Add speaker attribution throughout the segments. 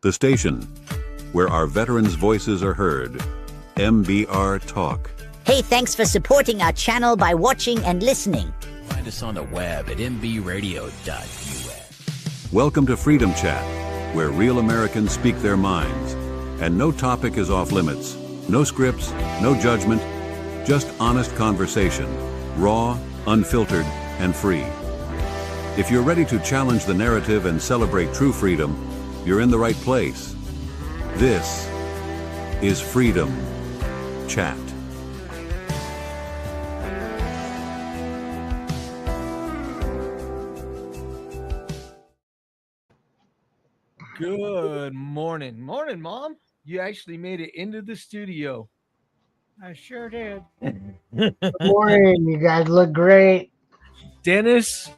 Speaker 1: The station where our veterans' voices are heard. MBR Talk.
Speaker 2: Hey, thanks for supporting our channel by watching and listening.
Speaker 3: Find us on the web at mbradio.us.
Speaker 1: Welcome to Freedom Chat, where real Americans speak their minds. And no topic is off limits. No scripts, no judgment, just honest conversation. Raw, unfiltered, and free. If you're ready to challenge the narrative and celebrate true freedom, you're in the right place. This is Freedom Chat.
Speaker 4: Good morning. Morning, Mom. You actually made it into the studio.
Speaker 5: I sure did.
Speaker 6: Good morning. You guys look great.
Speaker 4: Dennis,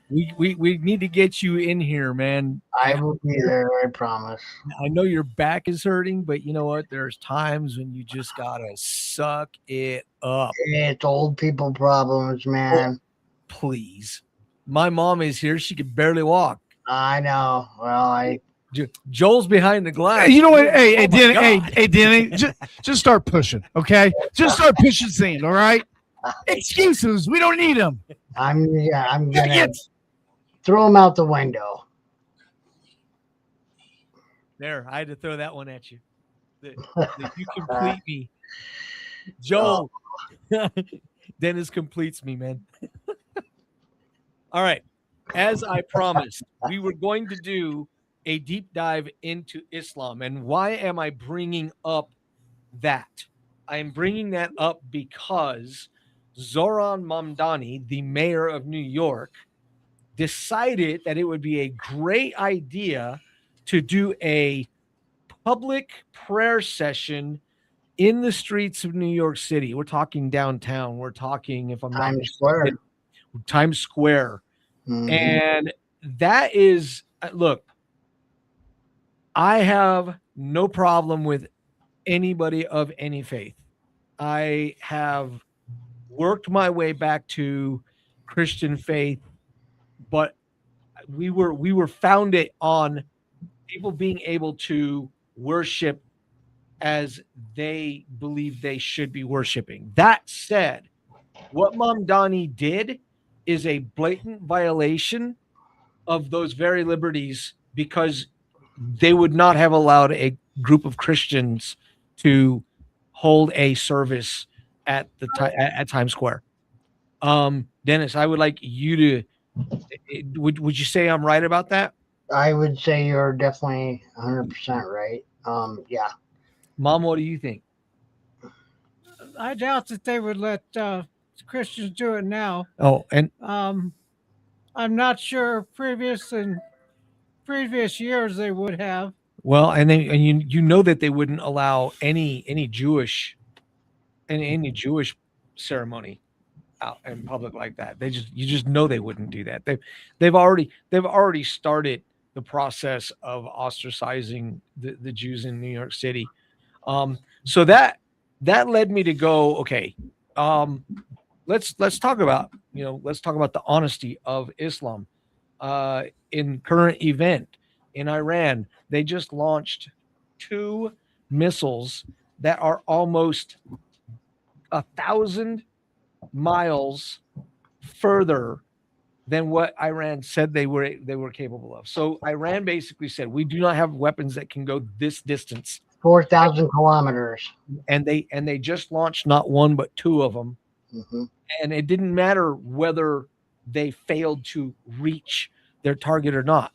Speaker 4: we need to get you in here, man.
Speaker 6: I will be there, I promise.
Speaker 4: I know your back is hurting, but you know what? There's times when you just gotta suck it up.
Speaker 6: It's old people problems, man.
Speaker 4: Please. My mom is here. She can barely walk.
Speaker 6: I know. Well,
Speaker 4: Joel's behind the glass.
Speaker 5: Hey, you know what? Hey,
Speaker 4: Danny.
Speaker 5: Hey, Danny, just start pushing, okay? Just start pushing sand, all right? Excuses, we don't need them.
Speaker 6: I'm gonna throw them out the window.
Speaker 4: There, I had to throw that one at you. You complete me. Joel. Dennis completes me, man. All right. As I promised, we were going to do a deep dive into Islam. And why am I bringing up that? I am bringing that up because Zoran Mamdani, the mayor of New York, decided that it would be a great idea to do a public prayer session in the streets of New York City. We're talking downtown. We're talking, if I'm not mistaken, Times Square. Mm-hmm. And that is, look, I have no problem with anybody of any faith. I have worked my way back to Christian faith, but we were founded on people being able to worship as they believe they should be worshiping. That said, what Mamdani did is a blatant violation of those very liberties, because they would not have allowed a group of Christians to hold a service at Times Square. Dennis, I would like you to. Would you say I'm right about that?
Speaker 6: I would say you're definitely 100% right. Yeah.
Speaker 4: Mom, what do you think?
Speaker 5: I doubt that they would let Christians do it now.
Speaker 4: Oh, and
Speaker 5: I'm not sure previous years they would have.
Speaker 4: Well, and you know that they wouldn't allow any Jewish ceremony out in public like that. You just know they wouldn't do that. They've already started the process of ostracizing the Jews in New York City. So that led me to go, okay, let's talk about the honesty of Islam. In current event in Iran, they just launched 2 missiles that are almost 1,000 miles further than what Iran said they were capable of. So Iran basically said, we do not have weapons that can go this distance,
Speaker 6: 4,000 kilometers,
Speaker 4: and they just launched not 1 but 2 of them. Mm-hmm. And it didn't matter whether they failed to reach their target or not.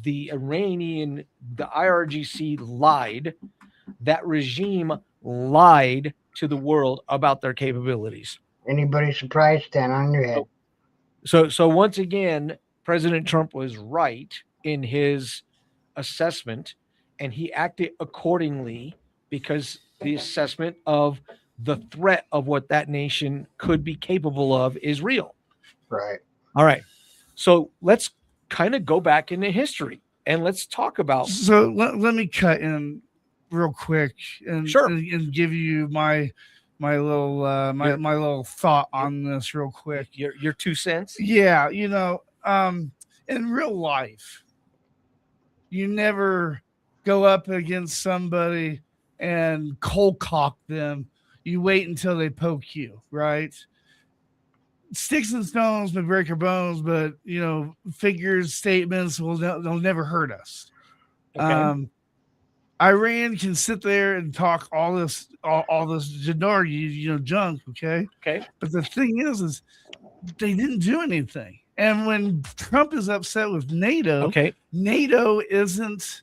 Speaker 4: The IRGC lied. That regime lied to the world about their capabilities.
Speaker 6: Anybody surprised? Stand on your head.
Speaker 4: So once again, President Trump was right in his assessment, and he acted accordingly, because the assessment of the threat of what that nation could be capable of is real.
Speaker 6: Right.
Speaker 4: All right. So let's kind of go back into history and let's talk about.
Speaker 5: So let me cut in real quick and
Speaker 4: sure,
Speaker 5: and give you my little thought on this real quick.
Speaker 4: Your 2 cents.
Speaker 5: Yeah, in real life, you never go up against somebody and cold cock them. You wait until they poke you, right? Sticks and stones may break your bones, but figures, statements they'll never hurt us.
Speaker 4: Okay.
Speaker 5: Iran can sit there and talk all this junk, okay?
Speaker 4: Okay.
Speaker 5: But the thing is they didn't do anything. And when Trump is upset with NATO,
Speaker 4: Okay.
Speaker 5: NATO isn't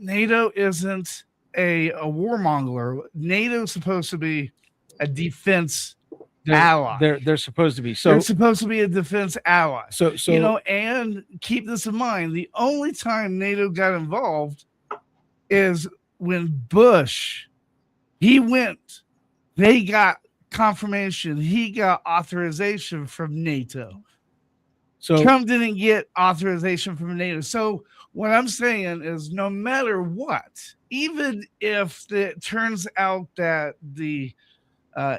Speaker 5: a warmonger. NATO's supposed to be a defense ally.
Speaker 4: They're supposed to be. So
Speaker 5: they're supposed to be a defense ally.
Speaker 4: So
Speaker 5: and keep this in mind. The only time NATO got involved is when Bush, they got confirmation, he got authorization from NATO.
Speaker 4: So
Speaker 5: Trump didn't get authorization from NATO. So what I'm saying is no matter what, even if it turns out that the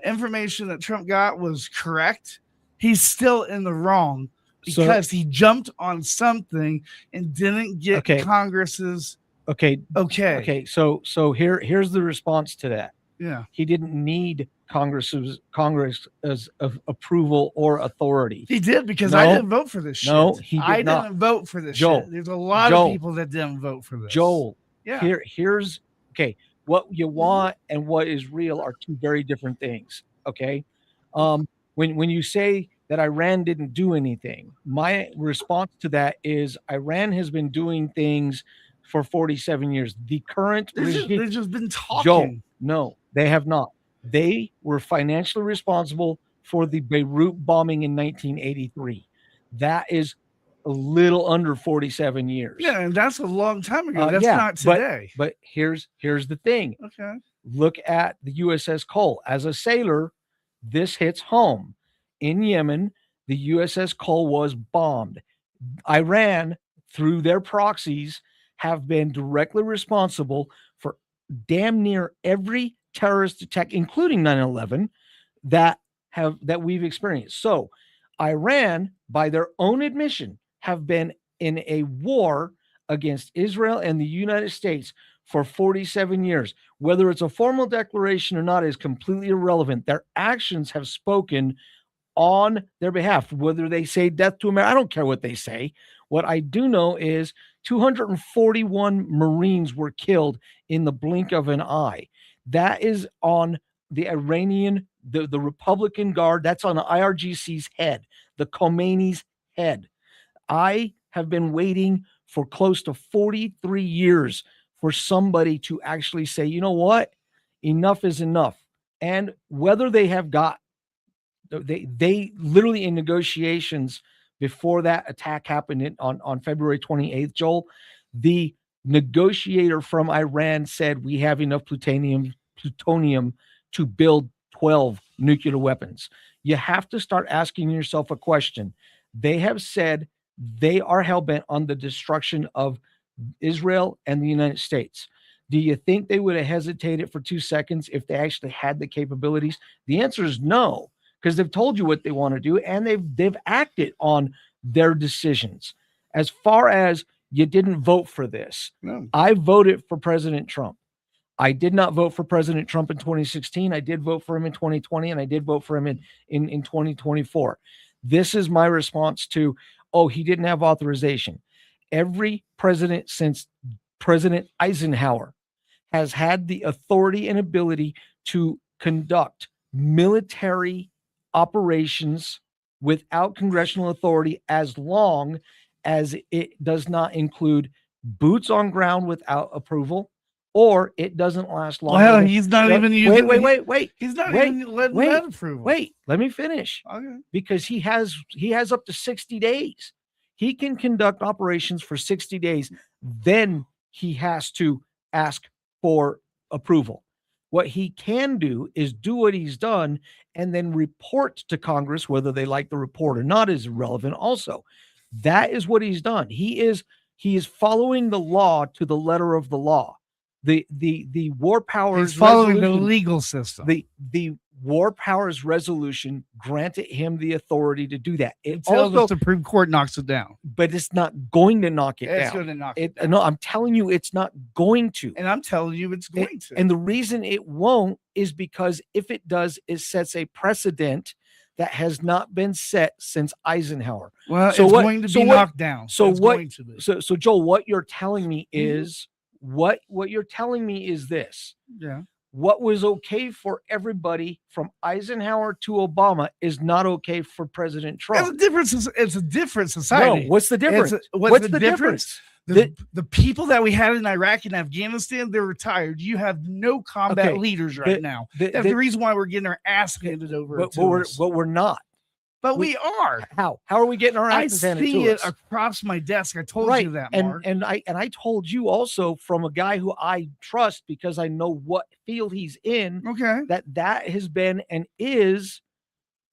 Speaker 5: information that Trump got was correct, he's still in the wrong because he jumped on something and didn't get Congress's
Speaker 4: Okay. So here's the response to that.
Speaker 5: Yeah.
Speaker 4: He didn't need Congress's approval or authority.
Speaker 5: He did because I didn't vote for this shit.
Speaker 4: No, he did not.
Speaker 5: Didn't vote for this
Speaker 4: Joel,
Speaker 5: shit. There's a lot of people that didn't vote for this.
Speaker 4: Joel,
Speaker 5: yeah.
Speaker 4: Here's what you want and what is real are two very different things. Okay. When you say that Iran didn't do anything, my response to that is Iran has been doing things for 47 years. The current regime,
Speaker 5: they've just been talking.
Speaker 4: Joel, no, they have not. They were financially responsible for the Beirut bombing in 1983. That is a little under 47 years.
Speaker 5: Yeah, and that's a long time ago. That's not today.
Speaker 4: But here's the thing.
Speaker 5: Okay.
Speaker 4: Look at the USS Cole. As a sailor, this hits home. In Yemen, the USS Cole was bombed. Iran, through their proxies, have been directly responsible for damn near every terrorist attack, including 9/11, that we've experienced. So Iran, by their own admission, have been in a war against Israel and the United States for 47 years. Whether it's a formal declaration or not is completely irrelevant. Their actions have spoken on their behalf. Whether they say death to America, I don't care what they say. What I do know is 241 Marines were killed in the blink of an eye. That is on the Iranian, the Republican Guard. That's on the IRGC's head, the Khomeini's head. I have been waiting for close to 43 years for somebody to actually say, you know what? Enough is enough. And whether they have got, they literally in negotiations before that attack happened on February 28th, Joel, the negotiator from Iran said we have enough plutonium to build 12 nuclear weapons. You have to start asking yourself a question. They have said they are hell-bent on the destruction of Israel and the United States. Do you think they would have hesitated for 2 seconds if they actually had the capabilities? The answer is no, because they've told you what they want to do and they've acted on their decisions. As far as you didn't vote for this,
Speaker 5: no.
Speaker 4: I voted for President Trump. I did not vote for President Trump in 2016. I did vote for him in 2020, and I did vote for him in 2024. This is my response to, he didn't have authorization. Every president since President Eisenhower has had the authority and ability to conduct military operations without congressional authority, as long as it does not include boots on ground without approval, or it doesn't last long.
Speaker 5: Well, he's not even using.
Speaker 4: Wait.
Speaker 5: He's not even letting that approval.
Speaker 4: Wait, let me finish.
Speaker 5: Okay.
Speaker 4: Because he has up to 60 days. He can conduct operations for 60 days. Then he has to ask for approval. What he can do is do what he's done and then report to Congress. Whether they like the report or not is irrelevant also. That is what he's done. He is following the law to the letter of the law. The war powers.
Speaker 5: He's following the legal system.
Speaker 4: The war powers resolution granted him the authority to do that. It
Speaker 5: Until the
Speaker 4: also,
Speaker 5: Supreme Court knocks it down.
Speaker 4: but it's not going to knock it
Speaker 5: It's
Speaker 4: down.
Speaker 5: going to knock it down.
Speaker 4: No, I'm telling you, it's not going to.
Speaker 5: And I'm telling you, it's going to.
Speaker 4: And the reason it won't is because if it does, it sets a precedent that has not been set since Eisenhower.
Speaker 5: Well,
Speaker 4: so
Speaker 5: it's
Speaker 4: what,
Speaker 5: going to
Speaker 4: so
Speaker 5: be
Speaker 4: what,
Speaker 5: knocked down.
Speaker 4: So
Speaker 5: it's
Speaker 4: what?
Speaker 5: Going to be.
Speaker 4: So Joel, what you're telling me is what you're telling me is this.
Speaker 5: Yeah.
Speaker 4: What was okay for everybody from Eisenhower to Obama is not okay for President Trump.
Speaker 5: It's a different society.
Speaker 4: No, what's the difference?
Speaker 5: What's the difference? The people that we had in Iraq and Afghanistan, they're retired. You have no combat leaders right now. That's the reason why we're getting our ass handed over.
Speaker 4: But we're not.
Speaker 5: But we are.
Speaker 4: How are we getting our asses handed to us?
Speaker 5: I see it across my desk. I told you that, Mark.
Speaker 4: And I told you also from a guy who I trust because I know what field he's in.
Speaker 5: Okay.
Speaker 4: That has been and is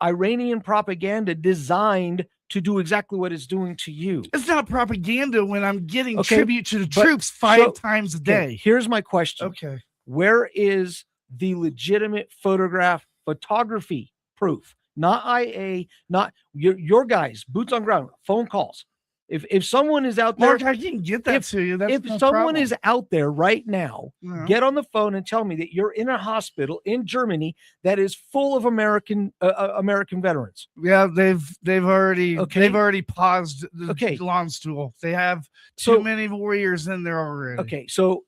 Speaker 4: Iranian propaganda designed to do exactly what it's doing to you.
Speaker 5: It's not propaganda when I'm getting tribute to the troops five times a day.
Speaker 4: Here's my question.
Speaker 5: Okay.
Speaker 4: Where is the legitimate photography proof? Not IA, not your guys, boots on ground, phone calls. If someone is out there,
Speaker 5: Mark, I can get that to you. That's
Speaker 4: if
Speaker 5: no
Speaker 4: someone
Speaker 5: problem.
Speaker 4: is out there right now, get on the phone and tell me that you're in a hospital in Germany that is full of American veterans.
Speaker 5: Yeah, they've already paused the lawn stool. They have too many warriors in there already.
Speaker 4: Okay, so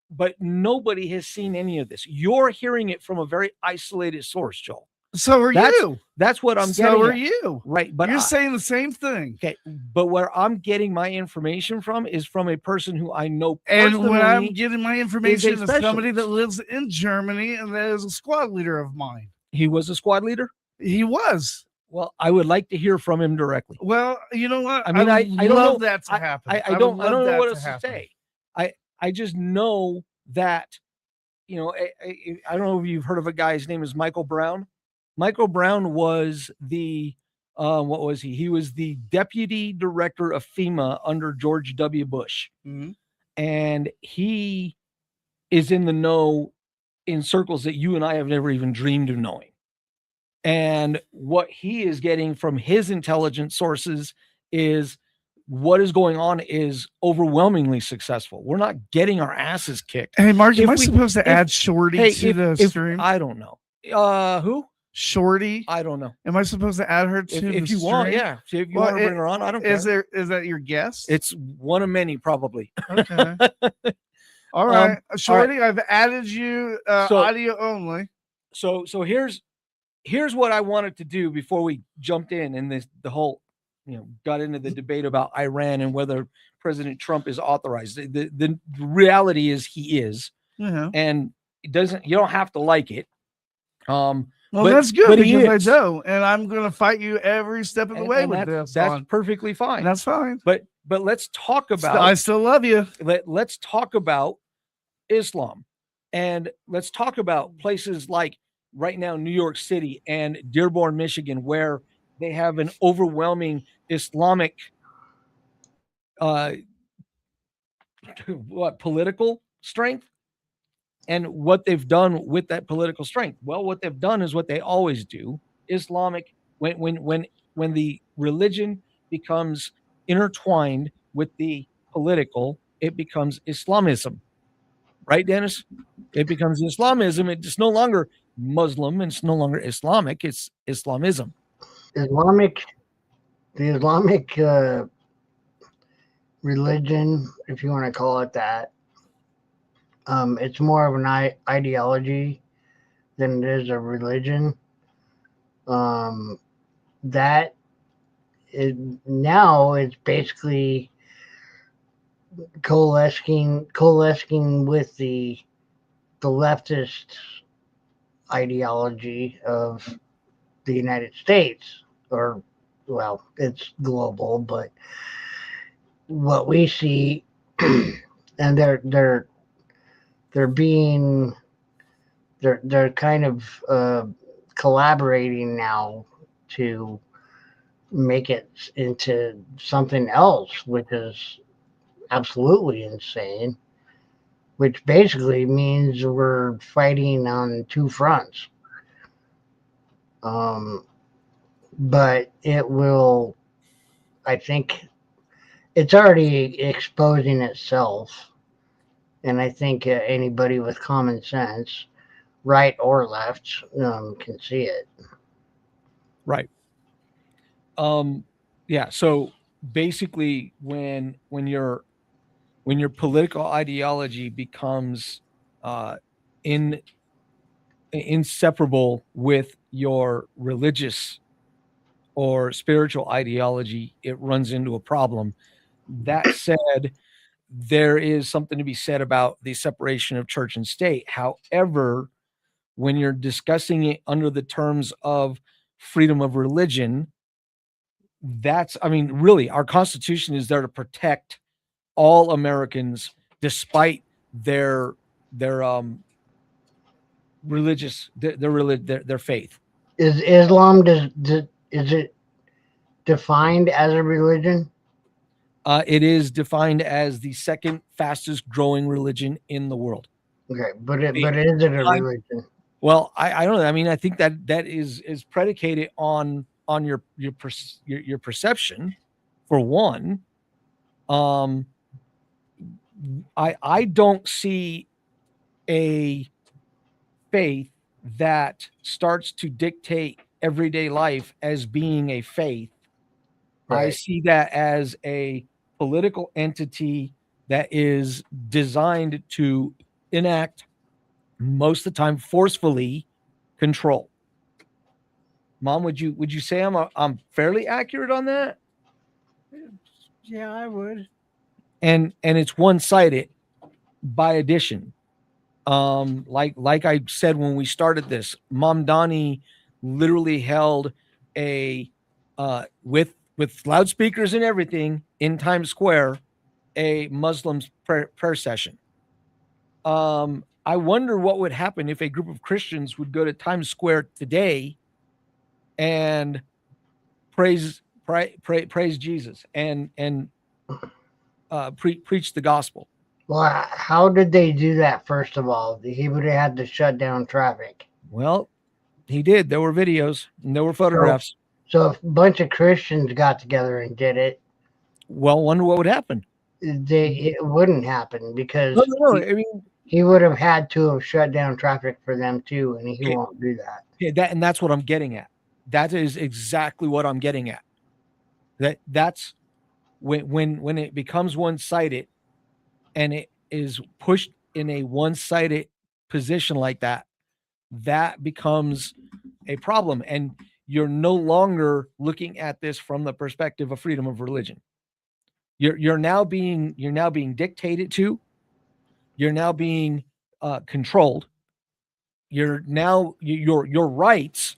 Speaker 4: but nobody has seen any of this. You're hearing it from a very isolated source, Joel.
Speaker 5: So are you.
Speaker 4: That's what I'm getting.
Speaker 5: So are you.
Speaker 4: Right. But
Speaker 5: you're saying the same thing.
Speaker 4: Okay. But where I'm getting my information from is from a person who I know personally.
Speaker 5: And when I'm getting my information is somebody that lives in Germany and that is a squad leader of mine.
Speaker 4: He was a squad leader?
Speaker 5: He was.
Speaker 4: Well, I would like to hear from him directly.
Speaker 5: Well, you know what?
Speaker 4: I mean, I don't
Speaker 5: love
Speaker 4: know
Speaker 5: that to happen.
Speaker 4: I don't know what else to say. I just know that, I don't know if you've heard of a guy, his name is Michael Brown. Michael Brown was the, what was he? He was the deputy director of FEMA under George W. Bush.
Speaker 5: Mm-hmm.
Speaker 4: And he is in the know in circles that you and I have never even dreamed of knowing. And what he is getting from his intelligence sources is what is going on is overwhelmingly successful. We're not getting our asses kicked.
Speaker 5: Hey, Mark, am I supposed to add Shorty to the stream?
Speaker 4: I don't know. Who?
Speaker 5: Shorty?
Speaker 4: I don't know.
Speaker 5: Am I supposed to add her to the stream?
Speaker 4: If you want, yeah. If you want to bring her on, I don't care.
Speaker 5: Is that your guess?
Speaker 4: It's one of many, probably.
Speaker 5: Okay. All right. Shorty, I've added you audio only.
Speaker 4: So here's what I wanted to do before we jumped in and the whole, got into the debate about Iran and whether President Trump is authorized. The reality is he is.
Speaker 5: Mm-hmm.
Speaker 4: And you don't have to like it.
Speaker 5: Well, that's good because I do, and I'm going to fight you every step of the way with this.
Speaker 4: That's perfectly fine.
Speaker 5: That's fine.
Speaker 4: But let's talk about.
Speaker 5: I still love you.
Speaker 4: Let's talk about Islam, and let's talk about places like right now New York City and Dearborn, Michigan, where they have an overwhelming Islamic, political strength. And what they've done with that political strength. Well, what they've done is what they always do. Islamic, when the religion becomes intertwined with the political, it becomes Islamism. Right, Dennis? It becomes Islamism. It's no longer Muslim and it's no longer Islamic. It's Islamism.
Speaker 6: The Islamic religion, if you want to call it that, it's more of an ideology than it is a religion. That is now it's basically coalescing with the leftist ideology of the United States, or well, it's global, but what we see, and they're kind of collaborating now to make it into something else, which is absolutely insane, which basically means we're fighting on two fronts. But it will, I think it's already exposing itself. And I think anybody with common sense, right or left, can see it.
Speaker 4: Right. Yeah. So basically, when your political ideology becomes in inseparable with your religious or spiritual ideology, it runs into a problem. That said, there is something to be said about the separation of church and state. However, when you're discussing it under the terms of freedom of religion, I mean, really, our Constitution is there to protect all Americans despite their religious their faith.
Speaker 6: Is Islam is it defined as a religion?
Speaker 4: It is defined as the second fastest growing religion in the world.
Speaker 6: Okay, but is it a religion?
Speaker 4: Well, I don't know. I mean, I think that is predicated on your perception, for one. I don't see a faith that starts to dictate everyday life as being a faith. I
Speaker 6: Right.
Speaker 4: see that as a political entity that is designed to enact, most of the time forcefully, control. Mom, would you say I'm fairly accurate on that?
Speaker 7: Yeah, I would.
Speaker 4: And it's one-sided by addition. Like I said when we started this, Mom Donnie literally held a with loudspeakers and everything in Times Square, a Muslim's prayer session. I wonder what would happen if a group of Christians would go to Times Square today and praise Jesus and preach the gospel.
Speaker 6: Well, how did they do that? First of all, he would have had to shut down traffic.
Speaker 4: Well, he did. There were videos and there were photographs.
Speaker 6: So if a bunch of Christians got together and did it,
Speaker 4: well, wonder what would happen.
Speaker 6: It wouldn't happen because
Speaker 4: no. I mean,
Speaker 6: he would have had to have shut down traffic for them too, and he won't do that.
Speaker 4: Yeah, that's what I'm getting at. That is exactly what I'm getting at. That's when it becomes one-sided and it is pushed in a one-sided position like that, that becomes a problem. And you're no longer looking at this from the perspective of freedom of religion. You're now being dictated to. You're now being controlled. You're now your rights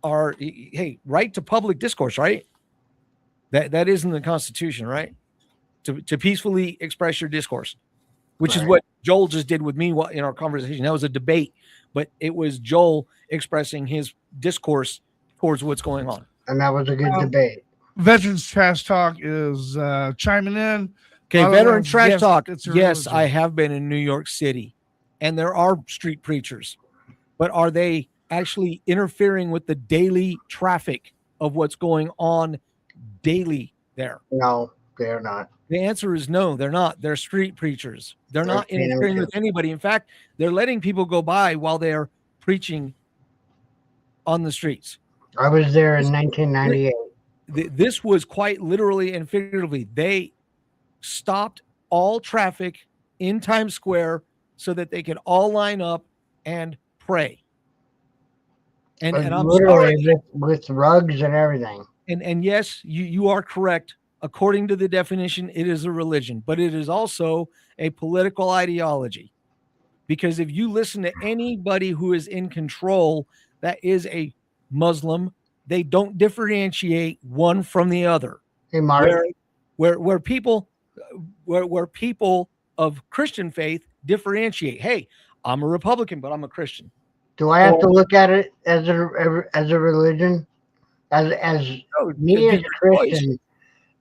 Speaker 4: are, hey, right to public discourse, right? That is in the Constitution, right? To peacefully express your discourse, which is what Joel just did with me in our conversation. That was a debate, but it was Joel expressing his discourse towards what's going on.
Speaker 6: And that was a good debate.
Speaker 5: Veterans Trash Talk is chiming in.
Speaker 4: Okay, Veteran Trash Talk. Yes, I have been in New York City, and there are street preachers, but are they actually interfering with the daily traffic of what's going on daily there?
Speaker 6: No, they're not.
Speaker 4: The answer is no, they're not. They're street preachers. They're not interfering with anybody. In fact, they're letting people go by while they're preaching on the streets.
Speaker 6: I was there in 1998.
Speaker 4: This was quite literally and figuratively. They stopped all traffic in Times Square so that they could all line up and pray. And I'm
Speaker 6: literally sorry. With rugs and everything.
Speaker 4: And yes, you are correct. According to the definition, it is a religion, but it is also a political ideology. Because if you listen to anybody who is in control that is a Muslim, they don't differentiate one from the other.
Speaker 6: Hey, Mark.
Speaker 4: Where people of Christian faith differentiate. Hey, I'm a Republican, but I'm a Christian.
Speaker 6: Do I have to look at it as a religion? As me as a Christian,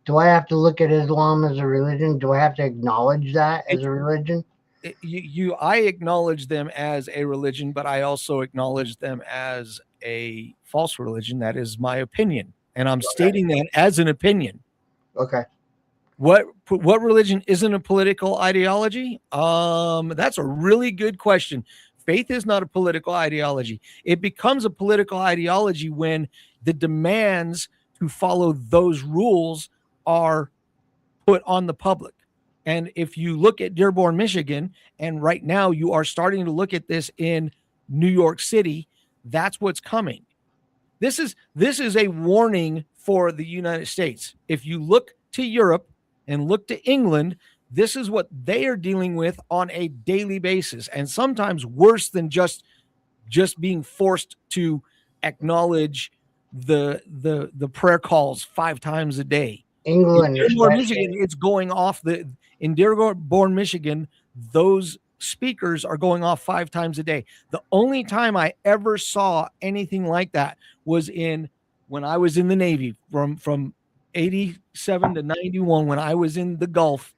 Speaker 6: do I have to look at Islam as a religion? Do I have to acknowledge that as a religion?
Speaker 4: I acknowledge them as a religion, but I also acknowledge them as a false religion. That is my opinion, and I'm stating that as an opinion.
Speaker 6: Okay.
Speaker 4: What religion isn't a political ideology? That's a really good question. Faith is not a political ideology. It becomes a political ideology when the demands to follow those rules are put on the public. And if you look at Dearborn, Michigan, and right now you are starting to look at this in New York City, that's what's coming. This is a warning for the United States. If you look to Europe and look to England, this is what they are dealing with on a daily basis, and sometimes worse than just being forced to acknowledge the prayer calls 5 times a day.
Speaker 6: England,
Speaker 4: In Dearborn, Michigan, it's going off in Dearborn, Michigan, those speakers are going off 5 times a day. The only time I ever saw anything like that was when I was in the Navy from 87 to 91, when I was in the Gulf,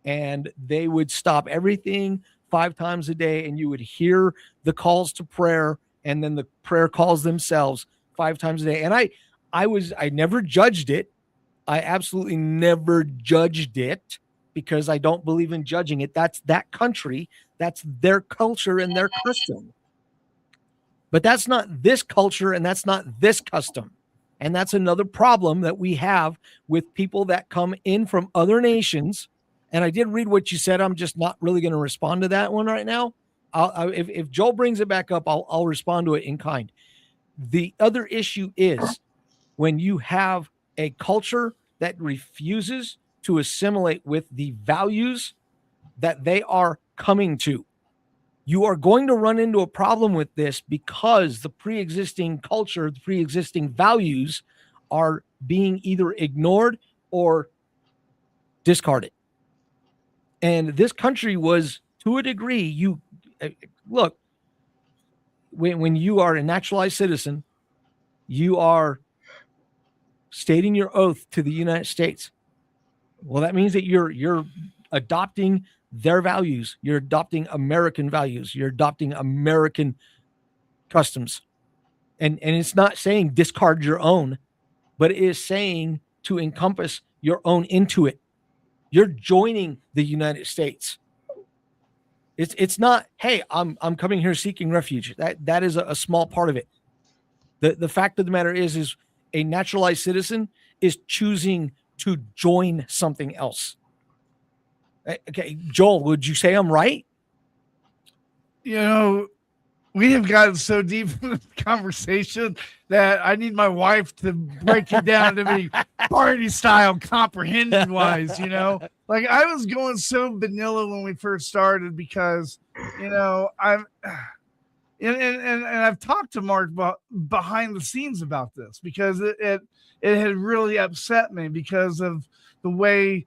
Speaker 4: and they would stop everything 5 times a day, and you would hear the calls to prayer and then the prayer calls themselves 5 times a day. And I never judged it. I absolutely never judged it because I don't believe in judging it. That's that country. That's their culture and their custom. But that's not this culture and that's not this custom. And that's another problem that we have with people that come in from other nations. And I did read what you said. I'm just not really going to respond to that one right now. If Joel brings it back up, I'll respond to it in kind. The other issue is when you have a culture that refuses to assimilate with the values that they are coming to. You are going to run into a problem with this because the pre-existing culture, the pre-existing values are being either ignored or discarded. And this country was, to a degree, you look, when you are a naturalized citizen, you are stating your oath to the United States. Well, that means that you're adopting their values. You're adopting American values. You're adopting American customs. And it's not saying discard your own, but it is saying to encompass your own into it. You're joining the United States. It's not, hey, I'm coming here seeking refuge. That is a small part of it. The fact of the matter is a naturalized citizen is choosing to join something else. Okay, Joel, would you say I'm right?
Speaker 5: You know, we have gotten so deep in this conversation that I need my wife to break it down to me party style, comprehension wise, you know? Like I was going so vanilla when we first started because, you know, and I've talked to Mark behind the scenes about this because it had really upset me because of the way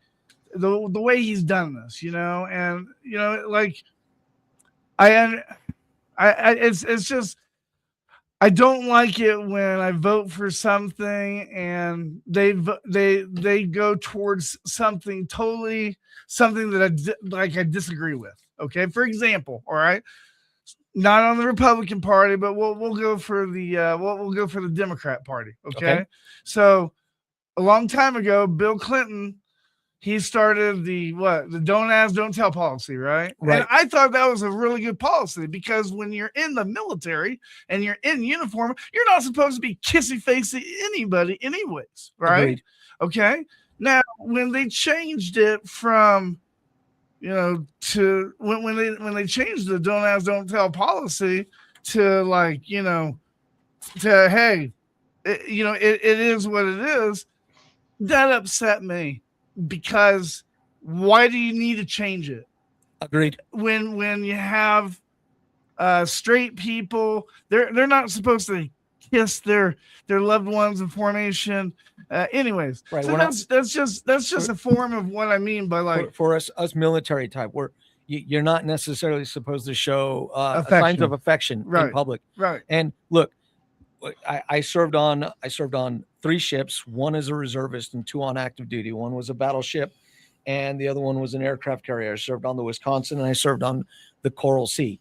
Speaker 5: he's done this, you know, and you know, like it's just I don't like it when I vote for something and they go towards something that I disagree with. Okay, for example, all right. Not on the Republican Party, but we'll go for the we'll go for the Democrat Party. Okay? So a long time ago, Bill Clinton, he started the don't ask, don't tell policy, right?
Speaker 4: Right.
Speaker 5: And I thought that was a really good policy because when you're in the military and you're in uniform, you're not supposed to be kissy facing anybody, anyways, right?
Speaker 4: Agreed.
Speaker 5: Okay. Now when they changed it from to when they changed the don't ask, don't tell policy to like, to hey, it is what it is, that upset me because why do you need to change it?
Speaker 4: Agreed.
Speaker 5: When you have straight people, they're not supposed to kiss their loved ones in formation. Anyways,
Speaker 4: right.
Speaker 5: So that's just a form of what I mean by like
Speaker 4: for us military type, you're not necessarily supposed to show signs of affection in public.
Speaker 5: Right.
Speaker 4: And look, I served on 3 ships, 1 as a reservist and 2 on active duty. 1 was a battleship, and the other one was an aircraft carrier. I served on the Wisconsin, and I served on the Coral Sea.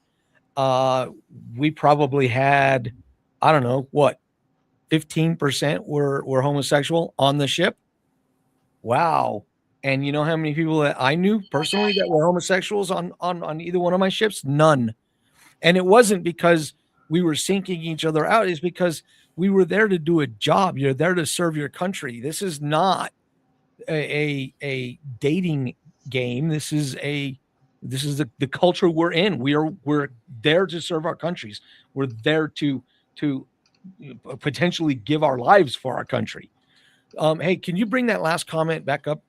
Speaker 4: We probably had, I don't know what, 15% were homosexual on the ship. Wow. And you know how many people that I knew personally that were homosexuals on either one of my ships? None. And it wasn't because we were sinking each other out. It's because we were there to do a job. You're there to serve your country. This is not a dating game. This is the culture we're in. We're there to serve our countries. We're there to potentially give our lives for our country. Hey, can you bring that last comment back up,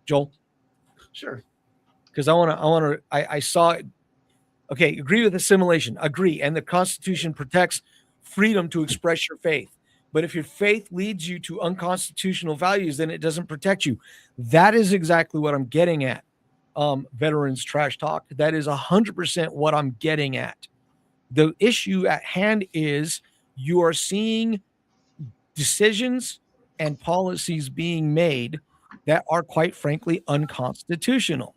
Speaker 4: Joel?
Speaker 5: Sure.
Speaker 4: Because I saw it. Okay, agree with assimilation. Agree. And the Constitution protects freedom to express your faith. But if your faith leads you to unconstitutional values, then it doesn't protect you. That is exactly what I'm getting at. Veterans trash talk. That is 100% what I'm getting at. The issue at hand is you are seeing decisions and policies being made that are, quite frankly, unconstitutional.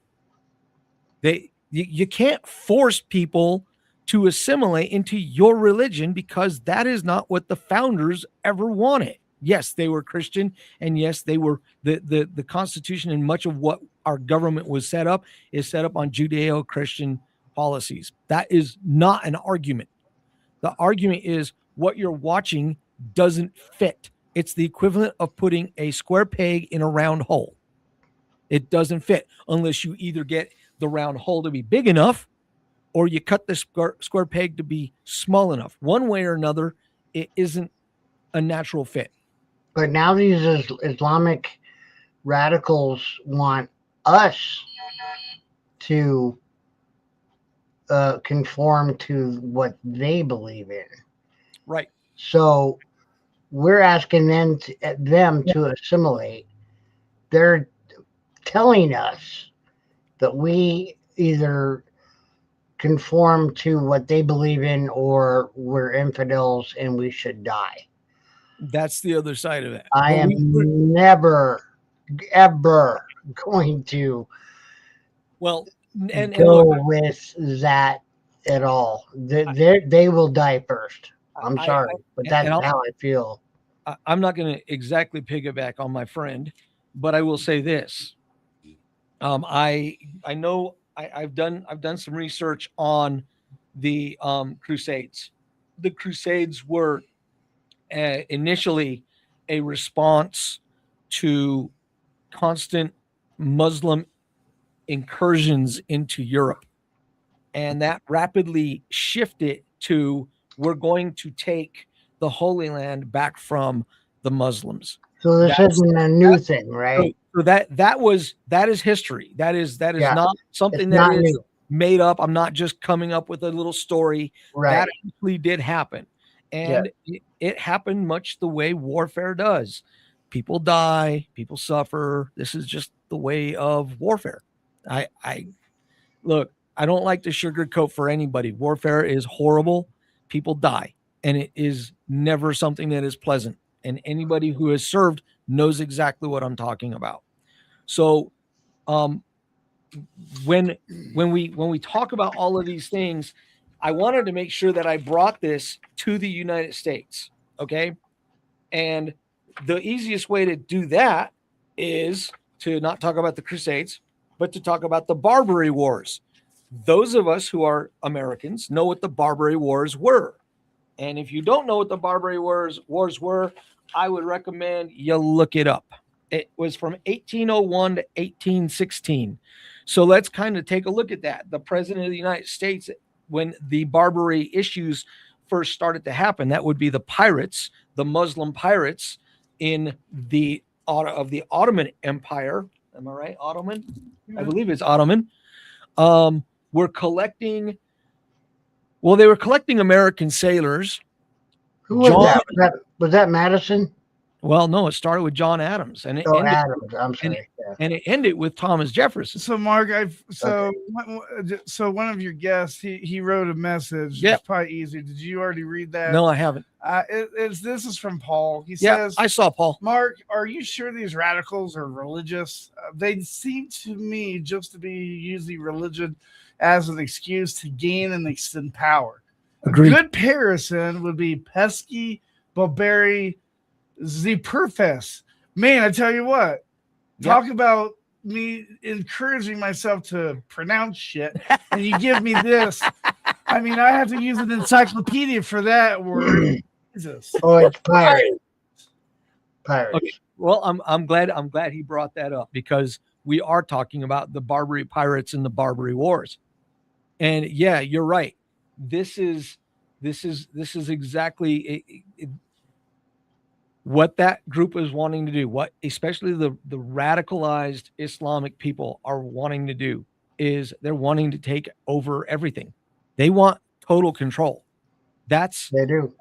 Speaker 4: You can't force people to assimilate into your religion, because that is not what the founders ever wanted. Yes, they were Christian, and yes, they were the Constitution, and much of what our government was set up is set up on Judeo-Christian policies. That is not an argument. The argument is what you're watching doesn't fit. It's the equivalent of putting a square peg in a round hole. It doesn't fit unless you either get the round hole to be big enough, or you cut the square peg to be small enough. One way or another, it isn't a natural fit.
Speaker 6: But now these Islamic radicals want us to conform to what they believe in.
Speaker 4: Right.
Speaker 6: So we're asking them to assimilate. They're telling us that we either conform to what they believe in or we're infidels and we should die.
Speaker 4: That's the other side of it.
Speaker 6: I am never, ever going to
Speaker 4: go
Speaker 6: with that at all. They will die first. I'm sorry, but that's how I feel.
Speaker 4: I'm not going to exactly piggyback on my friend, but I will say this. I know I've done some research on the Crusades. The Crusades were initially a response to constant Muslim incursions into Europe, and that rapidly shifted to, we're going to take the Holy Land back from the Muslims.
Speaker 6: So this isn't a new thing, right?
Speaker 4: So that is history. That is not something that is made up. I'm not just coming up with a little story.
Speaker 6: Right.
Speaker 4: That actually did happen. And it happened much the way warfare does. People die, people suffer. This is just the way of warfare. I don't like to sugarcoat for anybody. Warfare is horrible. People die, and it is never something that is pleasant. And anybody who has served knows exactly what I'm talking about. So when we talk about all of these things, I wanted to make sure that I brought this to the United States. Okay. And the easiest way to do that is to not talk about the Crusades, but to talk about the Barbary Wars. Those of us who are Americans know what the Barbary Wars were. And if you don't know what the Barbary Wars were, I would recommend you look it up. It was from 1801 to 1816. So let's kind of take a look at that. The President of the United States, when the Barbary issues first started to happen, that would be the pirates, the Muslim pirates in the Ottoman Empire. Am I right? Ottoman? I believe it's Ottoman. Were collecting. Well, they were collecting American sailors.
Speaker 6: Who was that? Was that Madison?
Speaker 4: Well, no, it started with John Adams, and it
Speaker 6: Oh,
Speaker 4: ended,
Speaker 6: Adams. I'm
Speaker 4: and
Speaker 6: sorry. Yeah.
Speaker 4: and it ended with Thomas Jefferson.
Speaker 5: So Mark,
Speaker 6: Okay.
Speaker 5: one of your guests, he wrote a message.
Speaker 4: Yep.
Speaker 5: It's probably easy. Did you already read that?
Speaker 4: No, I haven't.
Speaker 5: This is from Paul. He
Speaker 4: Yeah,
Speaker 5: says,
Speaker 4: I saw Paul.
Speaker 5: Mark, are you sure these radicals are religious? They seem to me just to be using religion as an excuse to gain and extend power.
Speaker 4: Agreed.
Speaker 5: A good comparison would be Pesky, Barbari, Zepurfes. Man, I tell you what, talk about me encouraging myself to pronounce shit, and you give me this. I mean, I have to use an encyclopedia for that word. Jesus.
Speaker 6: Oh, it's pirates. Pirates.
Speaker 4: Okay. Well, I'm glad he brought that up, because we are talking about the Barbary pirates and the Barbary Wars. And yeah, you're right. This is exactly what that group is wanting to do. What especially the radicalized Islamic people are wanting to do is they're wanting to take over everything. They want total control.
Speaker 6: They do.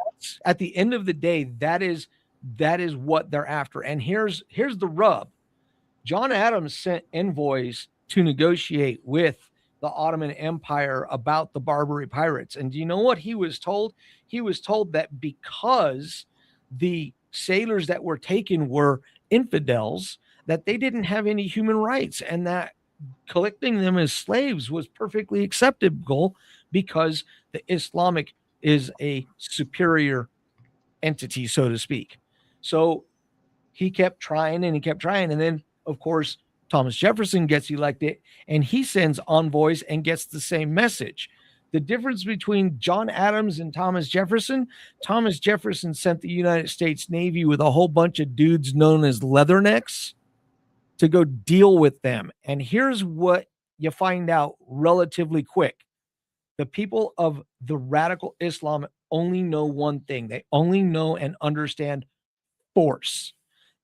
Speaker 4: At the end of the day, that is what they're after. And here's the rub. John Adams sent envoys to negotiate with the Ottoman Empire about the Barbary pirates. And do you know what he was told? He was told that because the sailors that were taken were infidels, that they didn't have any human rights, and that collecting them as slaves was perfectly acceptable because the Islamic is a superior entity, so to speak. So he kept trying and he kept trying. And then, of course, Thomas Jefferson gets elected and he sends envoys and gets the same message. The difference between John Adams and Thomas Jefferson sent the United States Navy with a whole bunch of dudes known as leathernecks to go deal with them. And here's what you find out relatively quick. The people of the radical Islam only know one thing. They only know and understand force.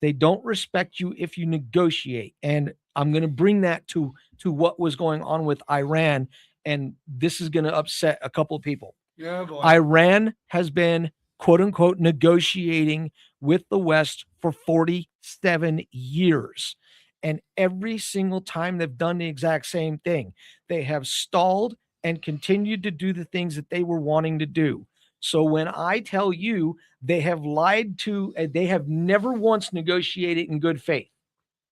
Speaker 4: They don't respect you if you negotiate. And I'm going to bring that to what was going on with Iran. And this is going to upset a couple of people.
Speaker 5: Yeah, boy.
Speaker 4: Iran has been, quote unquote, negotiating with the West for 47 years. And every single time they've done the exact same thing. They have stalled and continued to do the things that they were wanting to do. So when I tell you they have lied to, they have never once negotiated in good faith.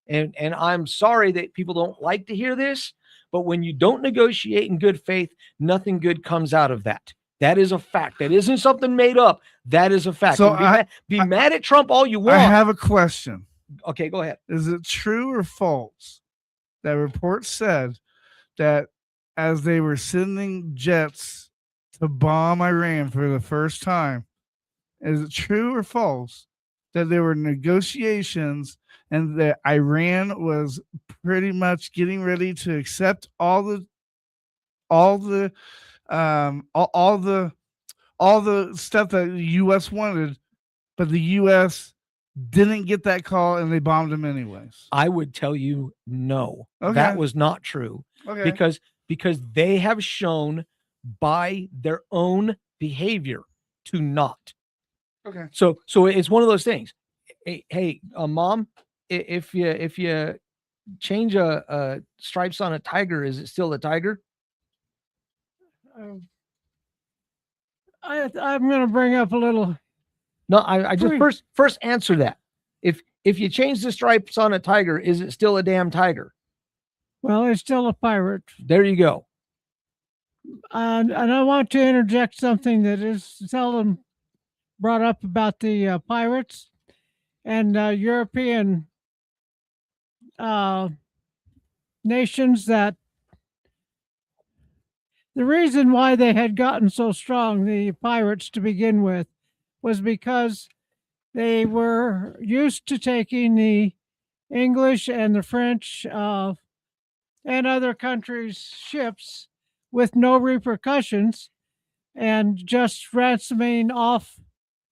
Speaker 4: And I'm sorry that people don't like to hear this, but when you don't negotiate in good faith, nothing good comes out of that. That is a fact. That isn't something made up. That is a fact.
Speaker 5: So
Speaker 4: be mad at Trump all you want.
Speaker 5: I have a question.
Speaker 4: Okay, go ahead.
Speaker 5: Is it true or false that reports said that as they were sending jets to bomb Iran for the first time, is it true or false that there were negotiations and that Iran was pretty much getting ready to accept all the stuff that the U.S. wanted, but the U.S. didn't get that call and they bombed them anyways?
Speaker 4: I would tell you no.
Speaker 5: Okay.
Speaker 4: That was not true.
Speaker 5: Okay.
Speaker 4: Because they have shown by their own behavior to not.
Speaker 5: Okay.
Speaker 4: So it's one of those things. Hey, Mom, if you change a stripes on a tiger, is it still a tiger?
Speaker 7: I'm going to bring up a little.
Speaker 4: No, I just first answer that. If you change the stripes on a tiger, is it still a damn tiger?
Speaker 7: Well, it's still a pirate.
Speaker 4: There you go.
Speaker 7: And I want to interject something that is seldom brought up about the pirates and European nations, that the reason why they had gotten so strong, the pirates to begin with, was because they were used to taking the English and the French and other countries' ships with no repercussions and just ransoming off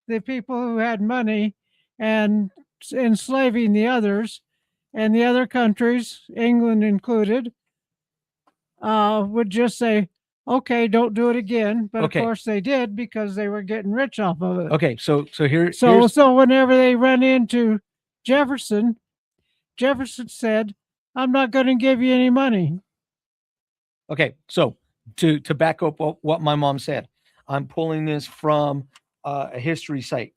Speaker 7: the people who had money and enslaving the others. And the other countries, England included, would just say, okay, don't do it again. But
Speaker 4: Okay.
Speaker 7: of course they did because they were getting rich off of it.
Speaker 4: Okay, so here's
Speaker 7: So whenever they run into Jefferson, Jefferson said, "I'm not going to give you any money."
Speaker 4: okay. So to back up what my mom said, I'm pulling this from a history site.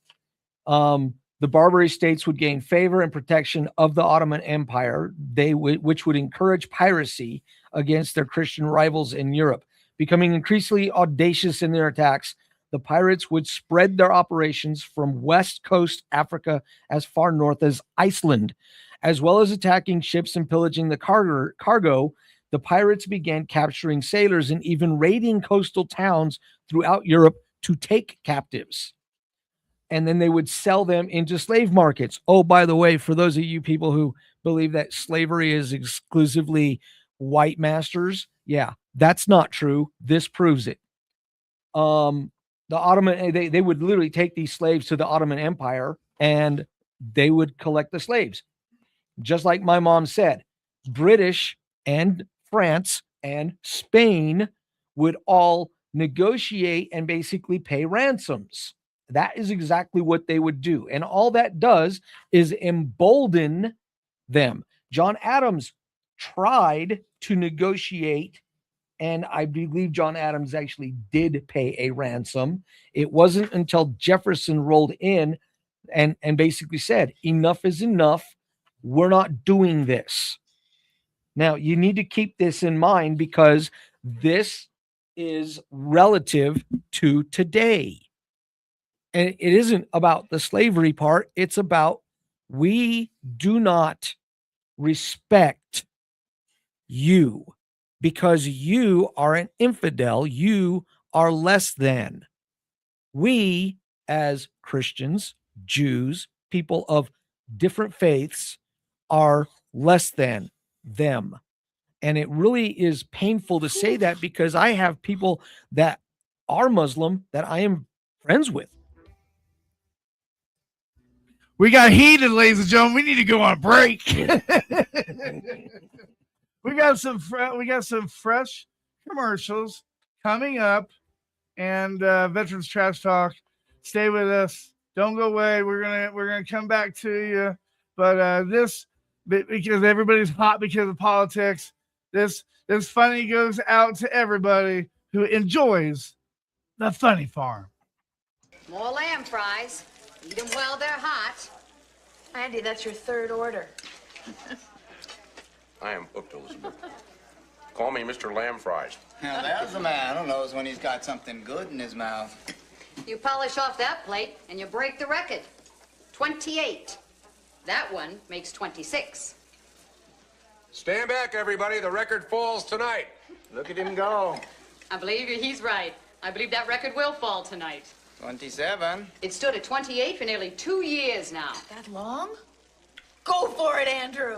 Speaker 4: The Barbary states would gain favor and protection of the Ottoman Empire, which would encourage piracy against their Christian rivals in Europe. Becoming increasingly audacious in their attacks, the pirates would spread their operations from West Coast Africa as far north as Iceland. As well as attacking ships and pillaging the cargo, the pirates began capturing sailors and even raiding coastal towns throughout Europe to take captives. And then they would sell them into slave markets. Oh, by the way, for those of you people who believe that slavery is exclusively white masters, yeah, that's not true. This proves it. The Ottoman, they would literally take these slaves to the Ottoman Empire and they would collect the slaves. Just like my mom said, British and France and Spain would all negotiate and basically pay ransoms. That is exactly what they would do. And all that does is embolden them. John Adams tried to negotiate, and I believe John Adams actually did pay a ransom. It wasn't until Jefferson rolled in and basically said, enough is enough. We're not doing this. Now, you need to keep this in mind because this is relative to today. And it isn't about the slavery part. It's about we do not respect you because you are an infidel. You are less than. We, as Christians, Jews, people of different faiths, are less than them. And it really is painful to say that because I have people that are Muslim that I am friends with.
Speaker 5: We got heated, ladies and gentlemen. We need to go on a break. we got some fresh commercials coming up, and Veterans Trash Talk. Stay with us. Don't go away. We're gonna come back to you. But this, because everybody's hot because of politics, this funny goes out to everybody who enjoys the Funny Farm.
Speaker 8: More lamb fries. Eat them while they're hot.
Speaker 9: Andy, that's your third order.
Speaker 10: I am hooked, Elizabeth. Call me Mr. Lamb Fries.
Speaker 11: Now, there's a man who knows when he's got something good in his mouth.
Speaker 8: You polish off that plate and you break the record. 28. That one makes 26.
Speaker 10: Stand back, everybody. The record falls tonight.
Speaker 11: Look at him go.
Speaker 8: I believe he's right. I believe that record will fall tonight.
Speaker 11: 27.
Speaker 8: It stood at 28 for nearly 2 years now.
Speaker 9: That long? Go for it, Andrew.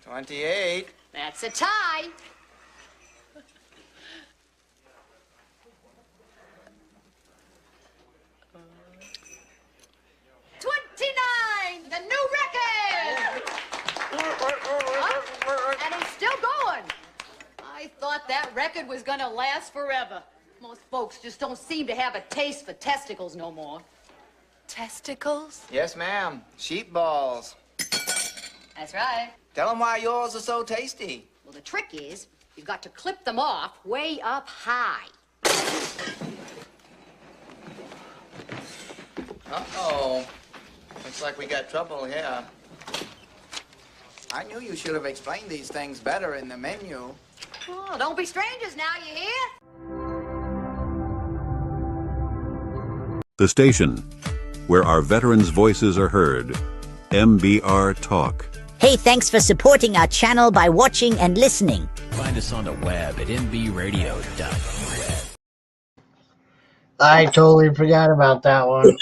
Speaker 11: 28.
Speaker 8: That's a tie. The new record! And it's still going. I thought that record was gonna last forever. Most folks just don't seem to have a taste for testicles no more.
Speaker 9: Testicles?
Speaker 11: Yes, ma'am. Sheep balls.
Speaker 8: That's right.
Speaker 11: Tell them why yours are so tasty.
Speaker 8: Well, the trick is you've got to clip them off way up high.
Speaker 11: Uh-oh. Looks like we got trouble here. I knew you should have explained these things better in the menu.
Speaker 8: Oh, don't be strangers now, you hear?
Speaker 1: The station where our veterans' voices are heard. MBR Talk.
Speaker 2: Hey, thanks for supporting our channel by watching and listening.
Speaker 3: Find us on the web at mbradio.us.
Speaker 6: I totally forgot about that one.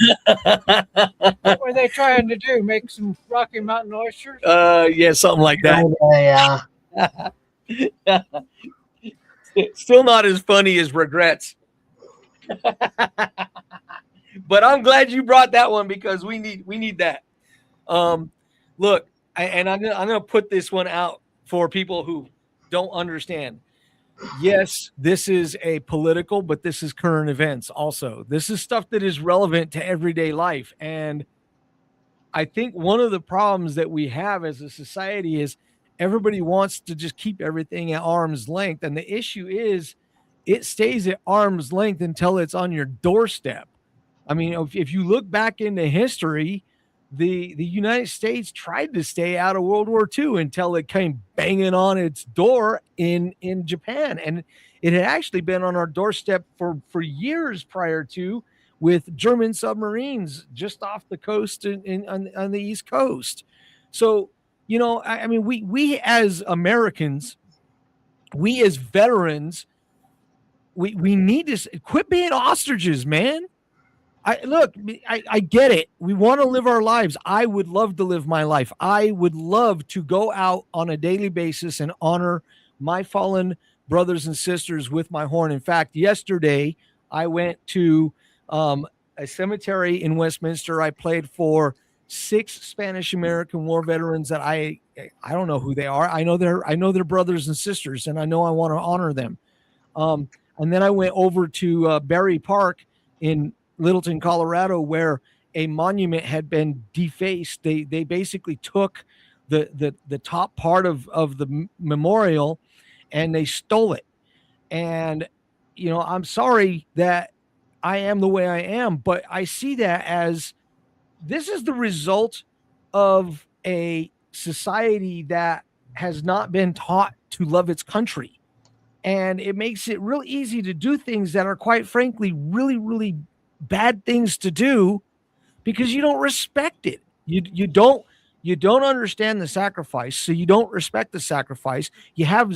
Speaker 7: What were they trying to do? Make some Rocky Mountain oysters?
Speaker 4: Yeah, something like that.
Speaker 6: Yeah.
Speaker 4: Still not as funny as Regrets. But I'm glad you brought that one because we need that. Look, I'm gonna put this one out for people who don't understand. yes, this is a political, but this is current events also. This is stuff that is relevant to everyday life. And I think one of the problems that we have as a society is everybody wants to just keep everything at arm's length. And the issue is it stays at arm's length until it's on your doorstep. I mean, if you look back into history, the United States tried to stay out of World War II until it came banging on its door in Japan. And it had actually been on our doorstep for years prior to, with German submarines just off the coast on the East Coast. So, I mean, we as Americans, we as veterans, we need to quit being ostriches, man. I get it. We want to live our lives. I would love to live my life. I would love to go out on a daily basis and honor my fallen brothers and sisters with my horn. In fact, yesterday I went to a cemetery in Westminster. I played for 6 Spanish American War veterans that I don't know who they are. I know they're brothers and sisters, and I know I want to honor them. And then I went over to Berry Park in Littleton, Colorado, where a monument had been defaced. They basically took the top part of the memorial and they stole it. And I'm sorry that I am the way I am, but I see that as this is the result of a society that has not been taught to love its country. And it makes it real easy to do things that are, quite frankly, really, really bad things to do because you don't respect it. You don't understand the sacrifice, so you don't respect the sacrifice. You have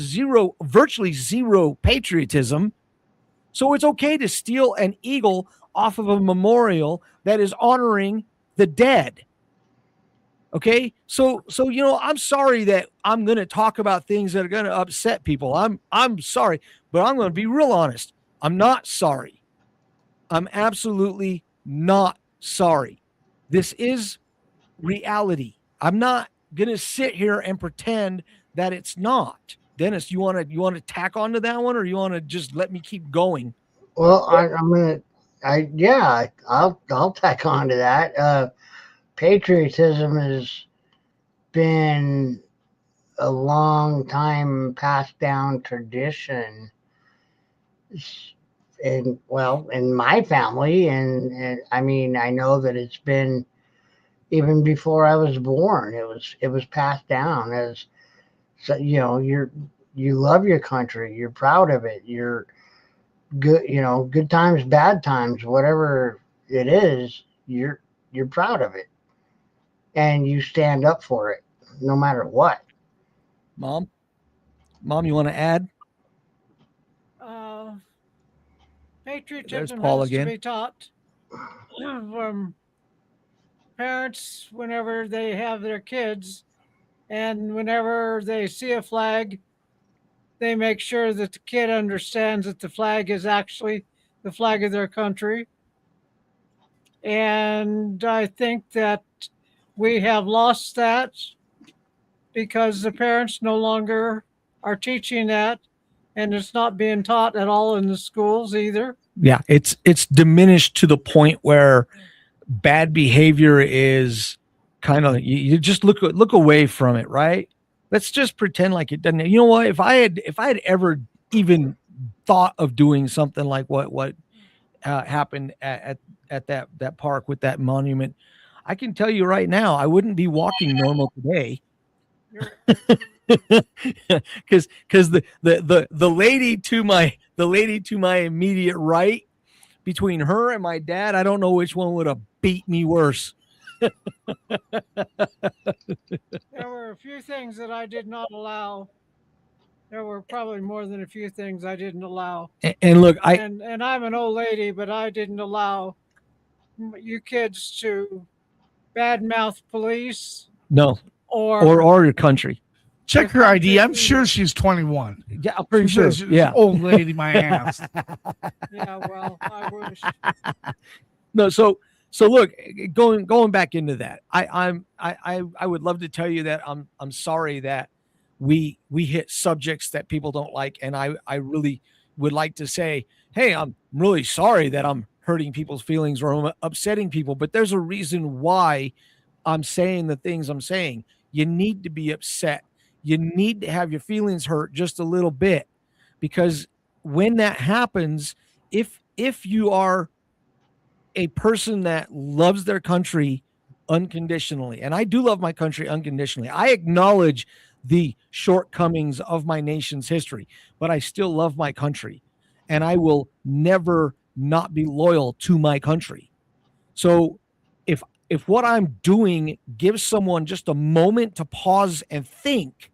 Speaker 4: virtually zero patriotism. So it's okay to steal an eagle off of a memorial that is honoring the dead. Okay, so I'm sorry that I'm going to talk about things that are going to upset people. I'm sorry, but I'm going to be real honest. I'm not sorry. I'm absolutely not sorry. This is reality. I'm not going to sit here and pretend that it's not. Dennis, you want to tack onto that one, or you want to just let me keep going?
Speaker 6: Well, I'll tack on to that. Patriotism has been a long time passed down tradition, in my family, and I mean, I know that it's been even before I was born. It was passed down as, so you love your country, you're proud of it, you're good, good times, bad times, whatever it is, you're proud of it, and you stand up for it no matter what.
Speaker 4: Mom, you want to add?
Speaker 7: Patriotism
Speaker 4: Paul
Speaker 7: has
Speaker 4: again.
Speaker 7: to be taught from parents whenever they have their kids, and whenever they see a flag, they make sure that the kid understands that the flag is actually the flag of their country. And I think that we have lost that because the parents no longer are teaching that, and it's not being taught at all in the schools either.
Speaker 4: Yeah, it's diminished to the point where bad behavior is kind of, you just look away from it, right? Let's just pretend like it doesn't. You know what? If I had ever even thought of doing something like what happened at that park with that monument, I can tell you right now, I wouldn't be walking normal today. Because the lady to my immediate right, between her and my dad, I don't know which one would have beat me worse.
Speaker 7: There were a few things that I did not allow. There were probably more than a few things I didn't allow.
Speaker 4: And look,
Speaker 7: and I'm an old lady, but I didn't allow you kids to badmouth police.
Speaker 4: No. Or your country.
Speaker 5: Check her ID. I'm sure she's 21.
Speaker 4: Yeah, I'm pretty sure. Yeah,
Speaker 5: old lady, my ass.
Speaker 7: Yeah, well, I wish.
Speaker 4: No, so look, going back into that, I would love to tell you that I'm sorry that we hit subjects that people don't like. And I really would like to say, hey, I'm really sorry that I'm hurting people's feelings or I'm upsetting people, but there's a reason why I'm saying the things I'm saying. You need to be upset. You need to have your feelings hurt just a little bit, because when that happens, if you are a person that loves their country unconditionally, and I do love my country unconditionally, I acknowledge the shortcomings of my nation's history, but I still love my country, and I will never not be loyal to my country. So if what I'm doing gives someone just a moment to pause and think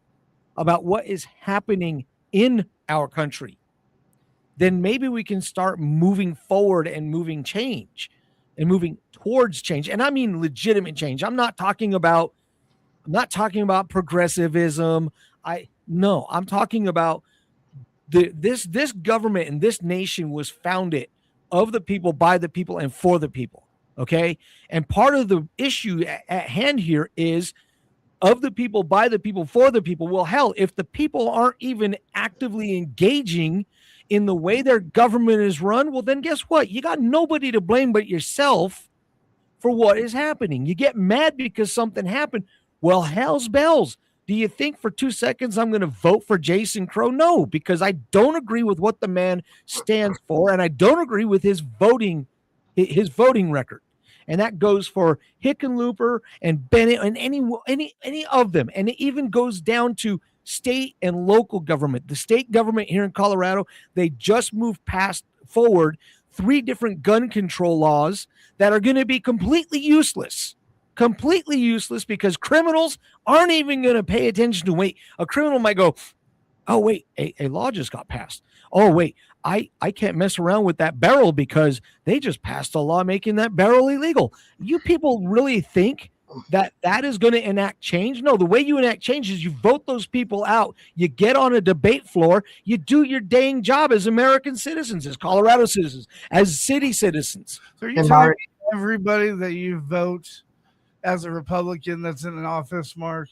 Speaker 4: about what is happening in our country, then maybe we can start moving forward and moving towards change. And I mean legitimate change. I'm not talking about progressivism. I'm talking about this government and this nation was founded of the people, by the people, and for the people. Okay. And part of the issue at hand here is of the people, by the people, for the people. Well, hell, if the people aren't even actively engaging in the way their government is run, well, then guess what? You got nobody to blame but yourself for what is happening. You get mad because something happened. Well, hell's bells. Do you think for 2 seconds I'm going to vote for Jason Crow? No, because I don't agree with what the man stands for, and I don't agree with his voting record. And that goes for Hickenlooper and Bennett and any of them. And it even goes down to state and local government. The state government here in Colorado, they just moved forward 3 different gun control laws that are going to be completely useless because criminals aren't even going to pay attention to wait. A criminal might go, oh, wait, a law just got passed. Oh, wait, I can't mess around with that barrel because they just passed a law making that barrel illegal. You people really think that is going to enact change? No, the way you enact change is you vote those people out. You get on a debate floor. You do your dang job as American citizens, as Colorado citizens, as city citizens.
Speaker 5: So you telling everybody that you vote as a Republican that's in an office, Mark?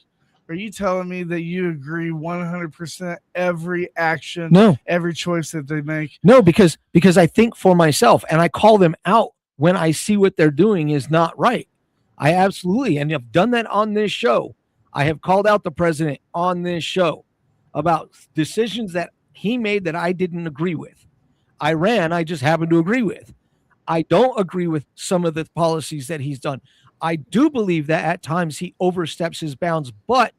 Speaker 5: Are you telling me that you agree 100% every action, every choice that they make?
Speaker 4: No, because I think for myself, and I call them out when I see what they're doing is not right. I absolutely, and I've done that on this show. I have called out the president on this show about decisions that he made that I didn't agree with. Iran, I just happen to agree with. I don't agree with some of the policies that he's done. I do believe that at times he oversteps his bounds, but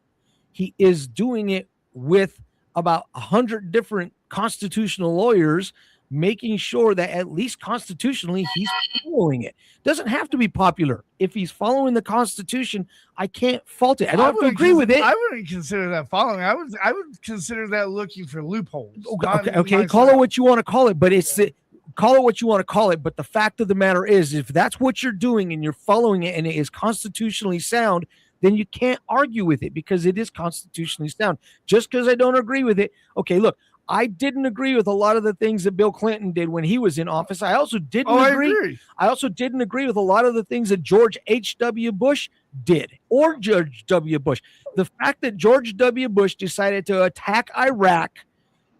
Speaker 4: he is doing it with about 100 different constitutional lawyers, making sure that at least constitutionally he's following it. Doesn't have to be popular. If he's following the Constitution, I can't fault it. I don't have to agree with it.
Speaker 5: I wouldn't consider that following. I would consider that looking for loopholes.
Speaker 4: Okay. Call it what you want to call it, but call it what you want to call it. But the fact of the matter is, if that's what you're doing and you're following it and it is constitutionally sound, then you can't argue with it because it is constitutionally sound. Just because I don't agree with it. Okay, look, I didn't agree with a lot of the things that Bill Clinton did when he was in office. I also didn't agree. I also didn't agree with a lot of the things that George H.W. Bush did, or George W. Bush. The fact that George W. Bush decided to attack Iraq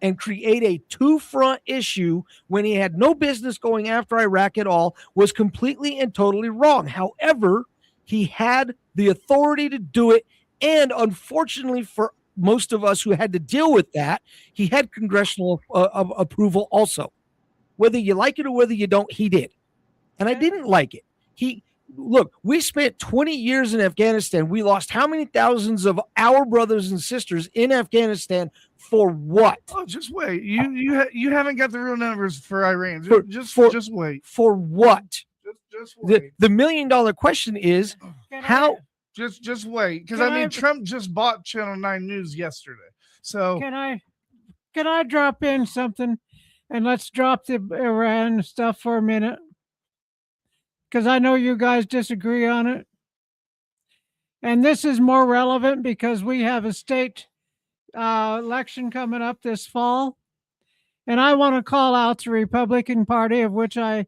Speaker 4: and create a two-front issue when he had no business going after Iraq at all was completely and totally wrong. However, he had the authority to do it, and unfortunately for most of us who had to deal with that, he had congressional approval also. Whether you like it or whether you don't, he did. And I didn't like it. Look, we spent 20 years in Afghanistan. We lost how many thousands of our brothers and sisters in Afghanistan for what?
Speaker 5: Oh, just wait. You haven't got the real numbers for Iran. Just wait.
Speaker 4: For what?
Speaker 5: Just wait.
Speaker 4: The $1 million question is how.
Speaker 5: Just wait, because Trump just bought Channel 9 News yesterday. So
Speaker 7: can I drop in something, and let's drop the Iran stuff for a minute, because I know you guys disagree on it, and this is more relevant because we have a state election coming up this fall, and I want to call out the Republican Party, of which I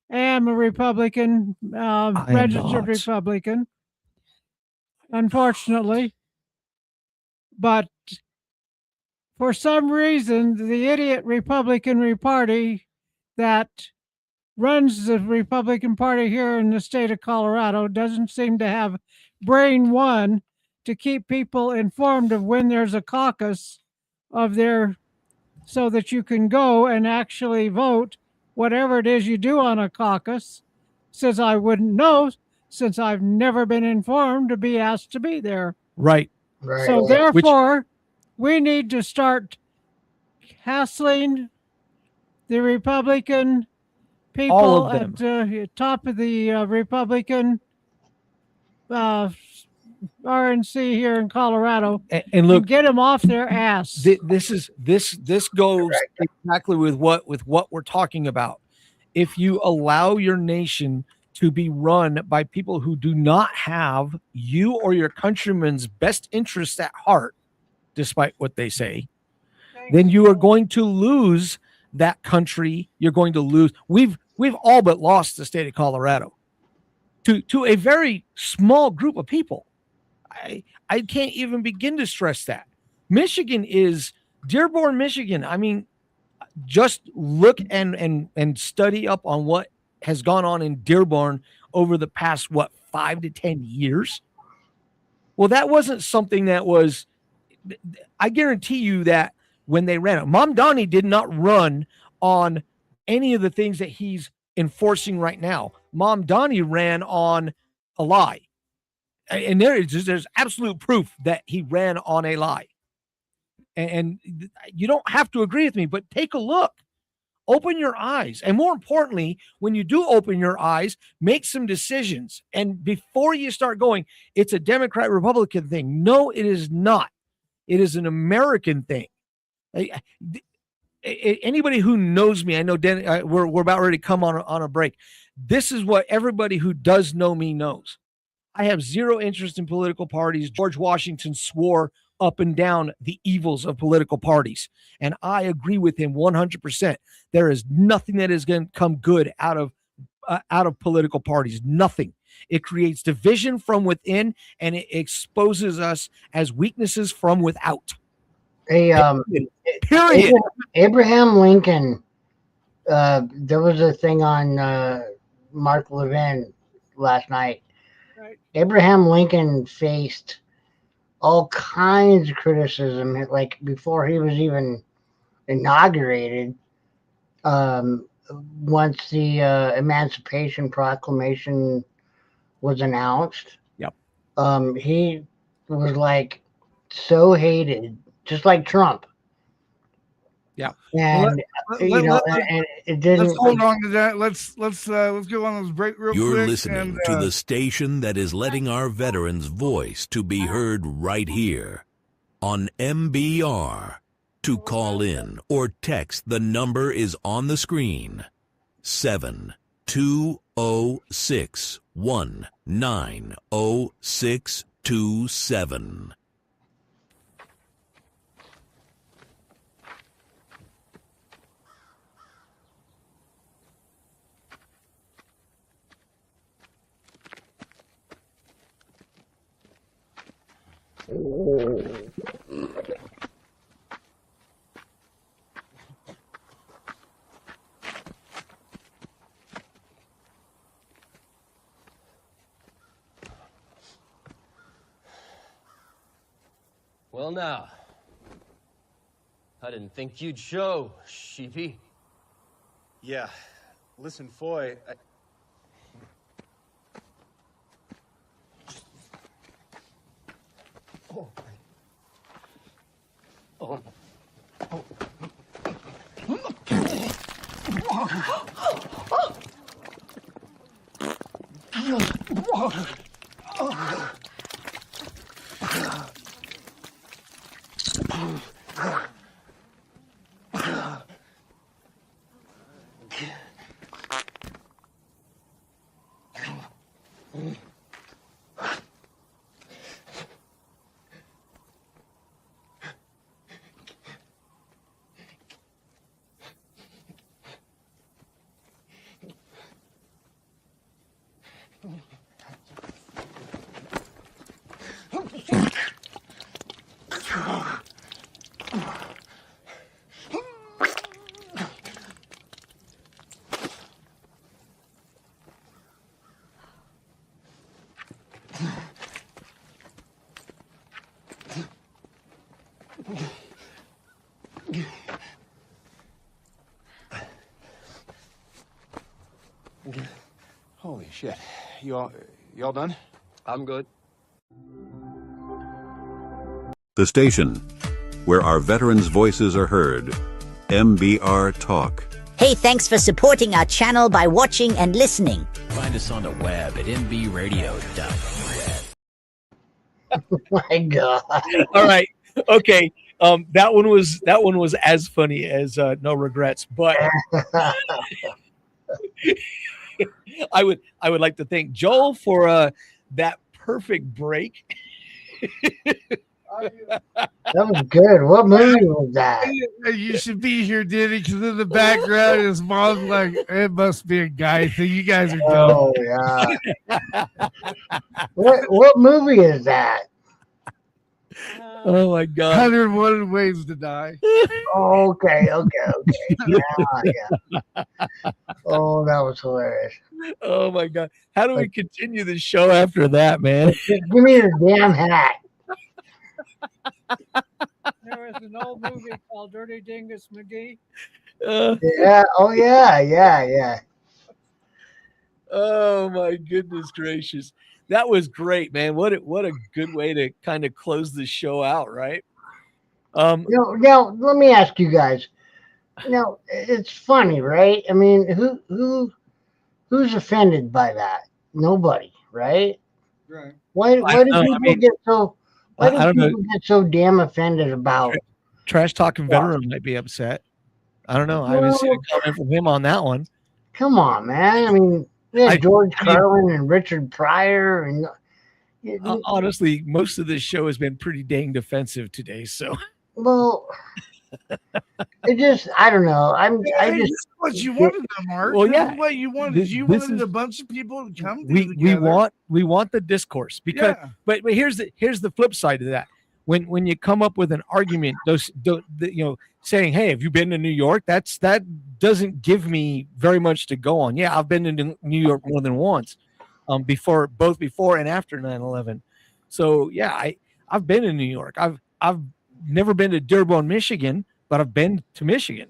Speaker 7: am a Republican, registered Republican. Unfortunately, but for some reason, the idiot Republican Party that runs the Republican Party here in the state of Colorado doesn't seem to have brain one to keep people informed of when there's a caucus of their, so that you can go and actually vote whatever it is you do on a caucus. Since I wouldn't know, since I've never been informed to be asked to be there.
Speaker 4: Right.
Speaker 7: So therefore, we need to start hassling the Republican people at the top of the Republican RNC here in Colorado,
Speaker 4: and look,
Speaker 7: get them off their ass.
Speaker 4: This goes exactly with what we're talking about. If you allow your nation to be run by people who do not have you or your countrymen's best interests at heart, despite what they say, then you are going to lose that country. You're going to lose. We've all but lost the state of Colorado to a very small group of people. I can't even begin to stress that. Michigan is Dearborn, Michigan. I mean, just look and study up on what has gone on in Dearborn over the past, 5 to 10 years. Well, that wasn't something that was, I guarantee you that when they ran it, Mamdani did not run on any of the things that he's enforcing right now. Mamdani ran on a lie. And there's absolute proof that he ran on a lie. And you don't have to agree with me, but take a look. Open your eyes. And more importantly, when you do open your eyes, make some decisions. And before you start going, it's a Democrat Republican thing. No, it is not. It is an American thing. Anybody who knows me, I know we're about ready to come on a break. This is what everybody who does know me knows. I have zero interest in political parties. George Washington swore up and down the evils of political parties. And I agree with him 100%. There is nothing that is going to come good out of political parties. Nothing. It creates division from within, and it exposes us as weaknesses from without.
Speaker 6: Period. Abraham Lincoln, there was a thing on Mark Levin last night. Right. Abraham Lincoln faced all kinds of criticism, like before he was even inaugurated. Once the Emancipation Proclamation was announced, he was like so hated, just like Trump.
Speaker 4: Yeah,
Speaker 6: and and it didn't.
Speaker 5: Let's hold on to that. Let's go on this break real quick.
Speaker 12: You're listening to the station that is letting our veterans' voice to be heard right here on MBR. To call in or text, the number is on the screen. 72061900627.
Speaker 13: Well, now, I didn't think you'd show, sheepy.
Speaker 14: Yeah. Listen, Foy,
Speaker 13: Oh. Oh. Oh.
Speaker 14: Holy shit. You all done?
Speaker 13: I'm good.
Speaker 1: The station where our veterans' voices are heard. MBR Talk.
Speaker 2: Hey, thanks for supporting our channel by watching and listening.
Speaker 3: Find us on the web at mbradio.net.
Speaker 6: Oh my God.
Speaker 4: All right. Okay. That one was as funny as No Regrets, but I would like to thank Joel for that perfect break.
Speaker 6: That was good. What movie was that?
Speaker 5: You should be here, Diddy, because in the background his mom's like, it must be a guy thing. You guys are dumb.
Speaker 6: Oh yeah. What movie is that?
Speaker 4: Oh my God.
Speaker 5: 101 Ways to Die.
Speaker 6: Oh, okay. Yeah. Oh, that was hilarious.
Speaker 4: Oh my God. How do we continue the show after that, man?
Speaker 6: Give me the damn hat.
Speaker 7: There was an old movie called Dirty Dingus McGee.
Speaker 6: Yeah. Oh yeah.
Speaker 4: Oh my goodness gracious. That was great, man. What a good way to kind of close the show out, right?
Speaker 6: Now let me ask you guys. Now it's funny, right? I mean, who's offended by that? Nobody, right?
Speaker 5: Right.
Speaker 6: Why do people get so? Why do people get so damn offended about?
Speaker 4: Trash talking veteran might be upset. I don't know. I haven't seen a comment from him on that one.
Speaker 6: Come on, man. I mean, we had George Carlin and Richard Pryor, and
Speaker 4: honestly, most of this show has been pretty dang defensive today. So,
Speaker 6: well, I don't know.
Speaker 5: This is what you wanted, though, Mark.
Speaker 4: Well,
Speaker 5: This
Speaker 4: yeah.
Speaker 5: is what you wanted. You wanted a bunch of people to come
Speaker 4: we want the discourse because, but here's the flip side of that. When you come up with an argument, saying, "Hey, have you been to New York?" That doesn't give me very much to go on. Yeah, I've been to New York more than once, both before and after 9/11. So yeah, I've been in New York. I've never been to Dearborn, Michigan, but I've been to Michigan.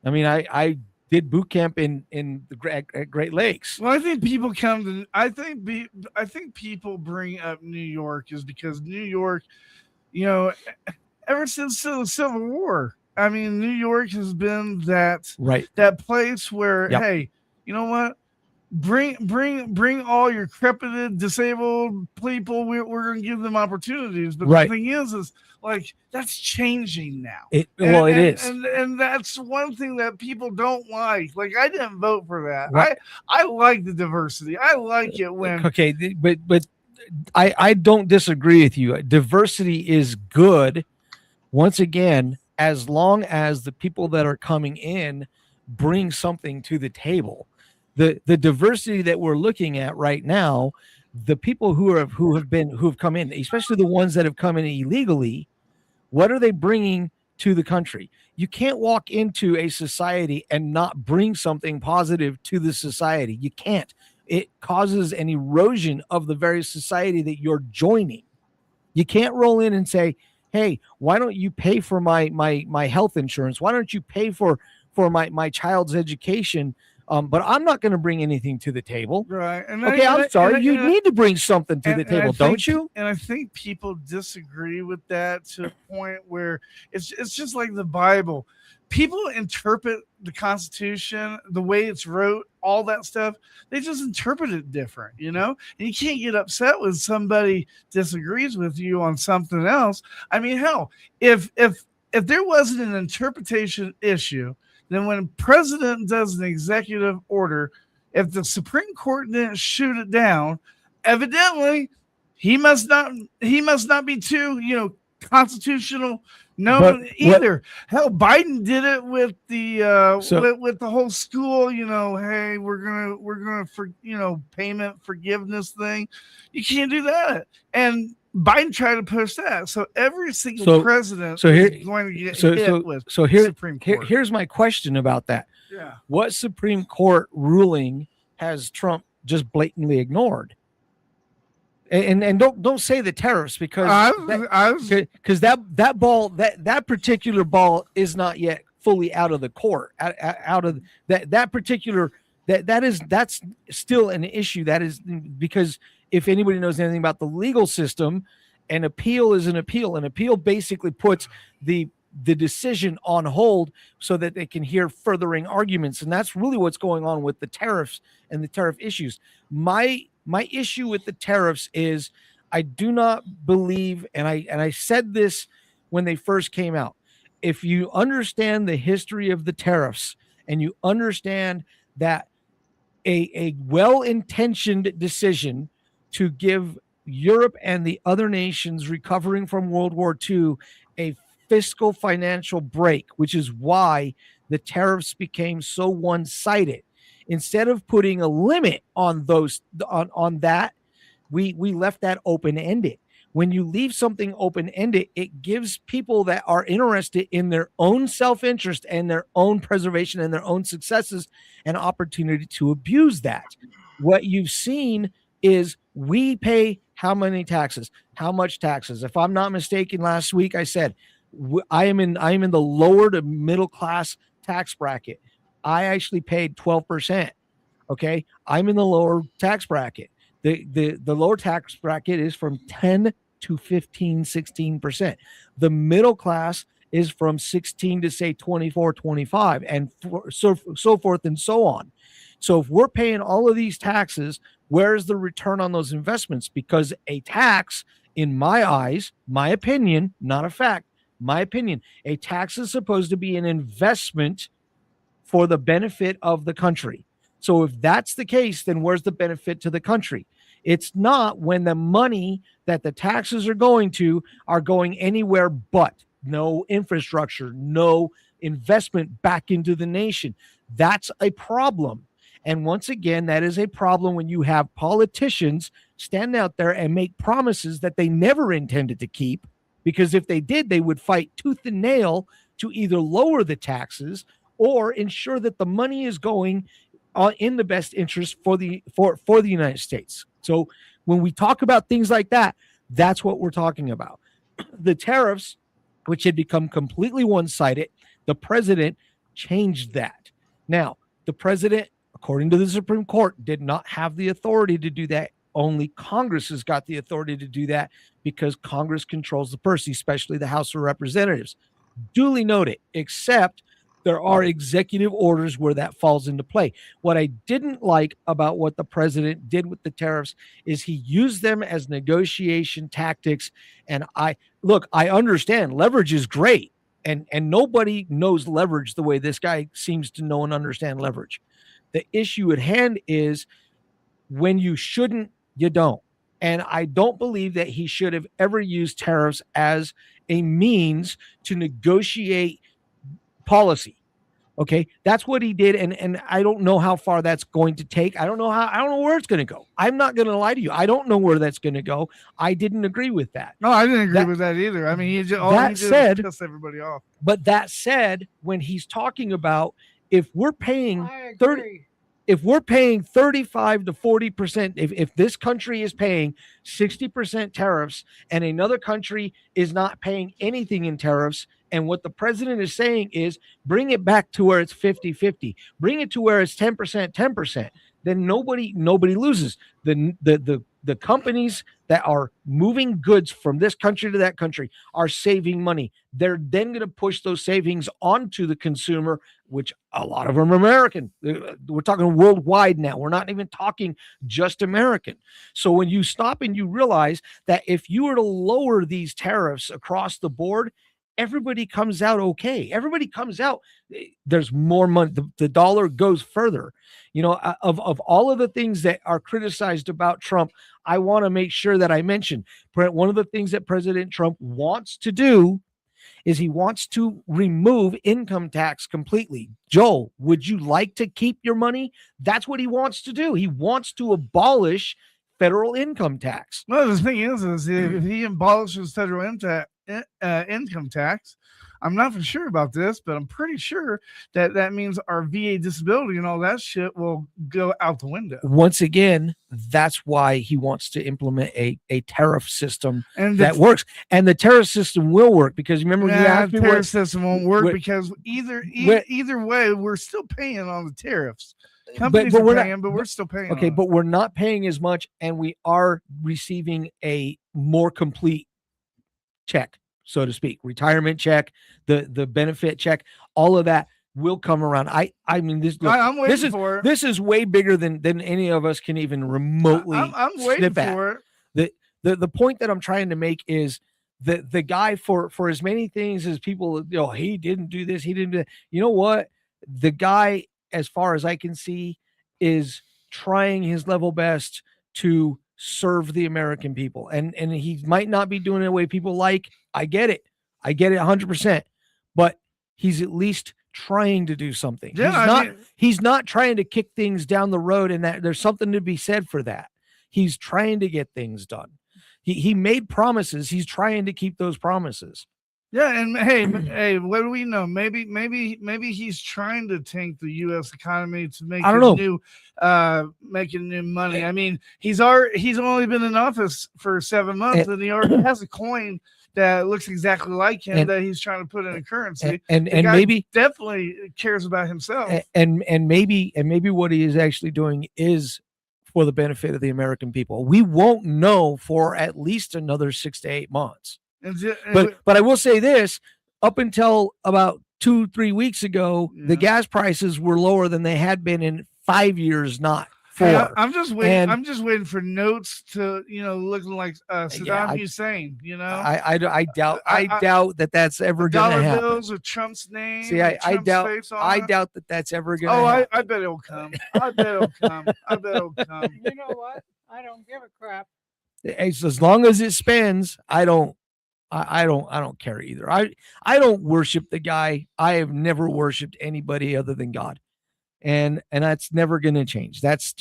Speaker 4: I mean, I did boot camp in the Great Lakes.
Speaker 5: Well, I think people come to. I think people bring up New York is because New York, ever since the Civil War. I mean, New York has been that place where, hey, you know what? Bring all your crepited, disabled people. We're going to give them opportunities. But the thing is like that's changing now.
Speaker 4: It is,
Speaker 5: and that's one thing that people don't like. Like I didn't vote for that. Right. I like the diversity. I like it when
Speaker 4: but I don't disagree with you. Diversity is good. Once again, as long as the people that are coming in bring something to the table. The diversity that we're looking at right now, the people who have come in, especially the ones that have come in illegally, what are they bringing to the country? You can't walk into a society and not bring something positive to the society. You can't. It causes an erosion of the very society that you're joining. You can't roll in and say, "Hey, why don't you pay for my health insurance? Why don't you pay for my child's education? But I'm not going to bring anything to the table."
Speaker 5: Right.
Speaker 4: I'm sorry. You need to bring something to the table, don't you?
Speaker 5: And I think people disagree with that to a point where it's just like the Bible. People interpret the Constitution, the way it's wrote, all that stuff. They just interpret it different, And you can't get upset when somebody disagrees with you on something else. I mean, hell, if there wasn't an interpretation issue, then when a president does an executive order, if the Supreme Court didn't shoot it down, evidently he must not be too, constitutional. No, either. Hell, Biden did it with the with the whole school. Hey, we're gonna payment forgiveness thing. You can't do that. And Biden tried to push that. So every single president is going to get hit with Supreme Court.
Speaker 4: Here's my question about that.
Speaker 5: Yeah.
Speaker 4: What Supreme Court ruling has Trump just blatantly ignored? And don't say the tariffs because that particular ball is not yet fully out of the court, out of that particular That's still an issue. That is because if anybody knows anything about the legal system, an appeal is an appeal. An appeal basically puts the decision on hold so that they can hear furthering arguments, and that's really what's going on with the tariffs and the tariff issues. My issue with the tariffs is I do not believe, and I said this when they first came out. If you understand the history of the tariffs and you understand that a well-intentioned decision to give Europe and the other nations recovering from World War II a fiscal financial break, which is why the tariffs became so one-sided. Instead of putting a limit on those on that, we left that open-ended. When you leave something open-ended, it gives people that are interested in their own self-interest and their own preservation and their own successes an opportunity to abuse that. What you've seen is we pay how many taxes, how much taxes. If I'm not mistaken, last week I said I am in the lower to middle class tax bracket. I actually paid 12%. Okay, I'm in the lower tax bracket. The lower tax bracket is from 10 to 15, 16%. The middle class is from 16 to say 24, 25, and so forth and so on. So if we're paying all of these taxes, where's the return on those investments? Because a tax, in my eyes, my opinion, not a fact, my opinion, a tax is supposed to be an investment for the benefit of the country. So if that's the case, then where's the benefit to the country? It's not when the money that the taxes are going anywhere but no infrastructure, no investment back into the nation. That's a problem. And once again, that is a problem when you have politicians stand out there and make promises that they never intended to keep, because if they did, they would fight tooth and nail to either lower the taxes or ensure that the money is going in the best interest for the United States. So when we talk about things like that, that's what we're talking about. The tariffs, which had become completely one-sided, the president changed that. Now, the president, according to the Supreme Court, did not have the authority to do that. Only Congress has got the authority to do that because Congress controls the purse, especially the House of Representatives. Duly noted, except there are executive orders where that falls into play. What I didn't like about what the president did with the tariffs is he used them as negotiation tactics. And I understand leverage is great. And nobody knows leverage the way this guy seems to know and understand leverage. The issue at hand is when you shouldn't, you don't. And I don't believe that he should have ever used tariffs as a means to negotiate policy. Okay, that's what he did, and I don't know how far that's going to take. I don't know where it's going to go. I'm not going to lie to you. I don't know where that's going to go. I didn't agree with that.
Speaker 5: No, I didn't agree with that either. I mean, he did piss everybody off.
Speaker 4: But that said, when he's talking about if we're paying 35 to 40%, if this country is paying 60% tariffs and another country is not paying anything in tariffs, and what the president is saying is bring it back to where it's 50-50, bring it to where it's 10%, then nobody loses. The companies that are moving goods from this country to that country are saving money. They're then going to push those savings onto the consumer, which a lot of them are American. We're talking worldwide now. We're not even talking just American. So when you stop and you realize that if you were to lower these tariffs across the board, everybody comes out okay. Everybody comes out. There's more money. The dollar goes further. You know, of all of the things that are criticized about Trump, I want to make sure that I mention one of the things that President Trump wants to do is he wants to remove income tax completely. Joel, would you like to keep your money? That's what he wants to do. He wants to abolish federal income tax.
Speaker 5: Well, the thing is if he abolishes federal income tax, I'm not for sure about this, but I'm pretty sure that means our VA disability and all that shit will go out the window.
Speaker 4: Once again, that's why he wants to implement a tariff system
Speaker 5: And
Speaker 4: that works. And the tariff system will work, because remember you asked me
Speaker 5: the tariff system won't work because either way, we're still paying on the tariffs. Companies are paying, but we're still paying.
Speaker 4: Okay, but we're not paying as much, and we are receiving a more complete check, so to speak. Retirement check, the benefit check, all of that will come around. I mean, this. Look,
Speaker 5: I'm waiting for it.
Speaker 4: This is way bigger than any of us can even remotely.
Speaker 5: I'm waiting for
Speaker 4: it. The point that I'm trying to make is the guy, for as many things as people, he didn't do this, he didn't do that. You know what? The guy, as far as I can see, is trying his level best to serve the American people. And he might not be doing it the way people like. I get it 100%. But he's at least trying to do something.
Speaker 5: Yeah,
Speaker 4: he's not trying to kick things down the road, and that there's something to be said for that. He's trying to get things done. He made promises. He's trying to keep those promises.
Speaker 5: Yeah, and hey, what do we know? Maybe he's trying to tank the U.S. economy to make making new money. I mean, he's only been in office for 7 months, and he already has a coin that looks exactly like him that he's trying to put in a currency.
Speaker 4: And maybe
Speaker 5: definitely cares about himself.
Speaker 4: And maybe what he is actually doing is for the benefit of the American people. We won't know for at least another 6 to 8 months. But I will say this, up until about 2-3 weeks ago, the gas prices were lower than they had been in 5 years, not 4.
Speaker 5: Hey, I'm just waiting. I'm just waiting for notes to, looking like Saddam Hussein.
Speaker 4: I doubt that that's ever going to happen.
Speaker 5: Dollar bills with Trump's name.
Speaker 4: See, I doubt that that's ever going to happen.
Speaker 5: I bet it'll come. I bet it'll come.
Speaker 7: You know what? I don't give a crap.
Speaker 4: As long as it spends, I don't care either. I don't worship the guy. I have never worshiped anybody other than God. And that's never going to change. That's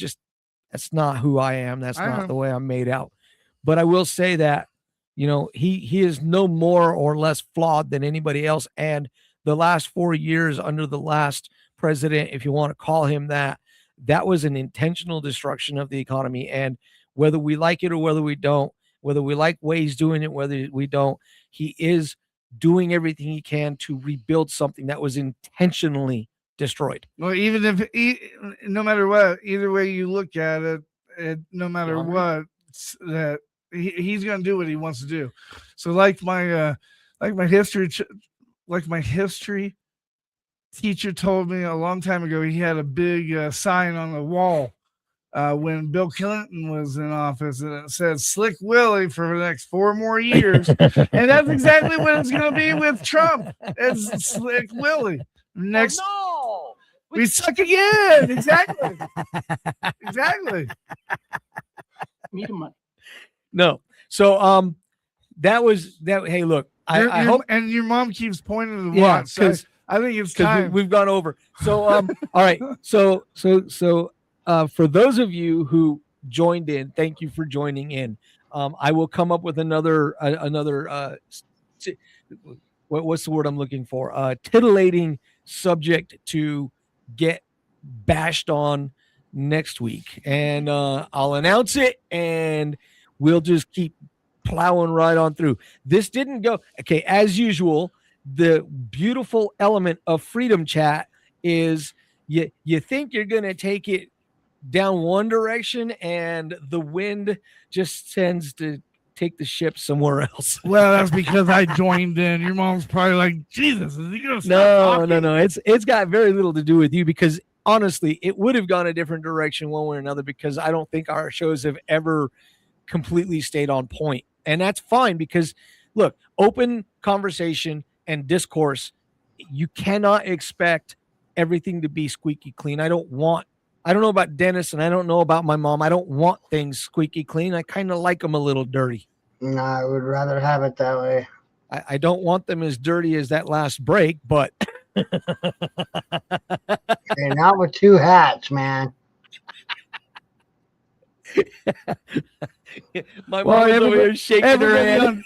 Speaker 4: not who I am. That's not the way I'm made out. But I will say that, he is no more or less flawed than anybody else. And the last 4 years under the last president, if you want to call him that was an intentional destruction of the economy. And whether we like it or whether we don't, whether we like what he's doing it, whether we don't, he is doing everything he can to rebuild something that was intentionally destroyed.
Speaker 5: Well, even no matter what, either way you look at it, no matter what, that he's going to do what he wants to do. So like my history teacher told me a long time ago, he had a big sign on the wall when Bill Clinton was in office, and it said "Slick Willie" for the next 4 more years. And that's exactly what it's going to be with Trump. It's Slick Willie. Next, we suck again. Exactly.
Speaker 13: Need a money.
Speaker 4: No. So that was that. Hey, look, I hope,
Speaker 5: and your mom keeps pointing to the watch. So I think it's time.
Speaker 4: We've gone over. So all right. So for those of you who joined in, thank you for joining in. I will come up with another what's the word I'm looking for? Titillating subject to get bashed on next week, and I'll announce it, and we'll just keep plowing right on through. This didn't go okay as usual. The beautiful element of Freedom Chat is you think you're going to take it down one direction, and the wind just tends to take the ship somewhere else.
Speaker 5: Well, that's because I joined in. Your mom's probably like, Jesus, is he going to stop talking?
Speaker 4: No. It's got very little to do with you, because honestly, it would have gone a different direction one way or another, because I don't think our shows have ever completely stayed on point. And that's fine, because look, open conversation and discourse, you cannot expect everything to be squeaky clean. I don't know about Dennis, and I don't know about my mom. I don't want things squeaky clean. I kind of like them a little dirty.
Speaker 6: No, I would rather have it that way.
Speaker 4: I don't want them as dirty as that last break, but
Speaker 6: hey, not with 2 hats, man.
Speaker 4: My mom is over here shaking her head.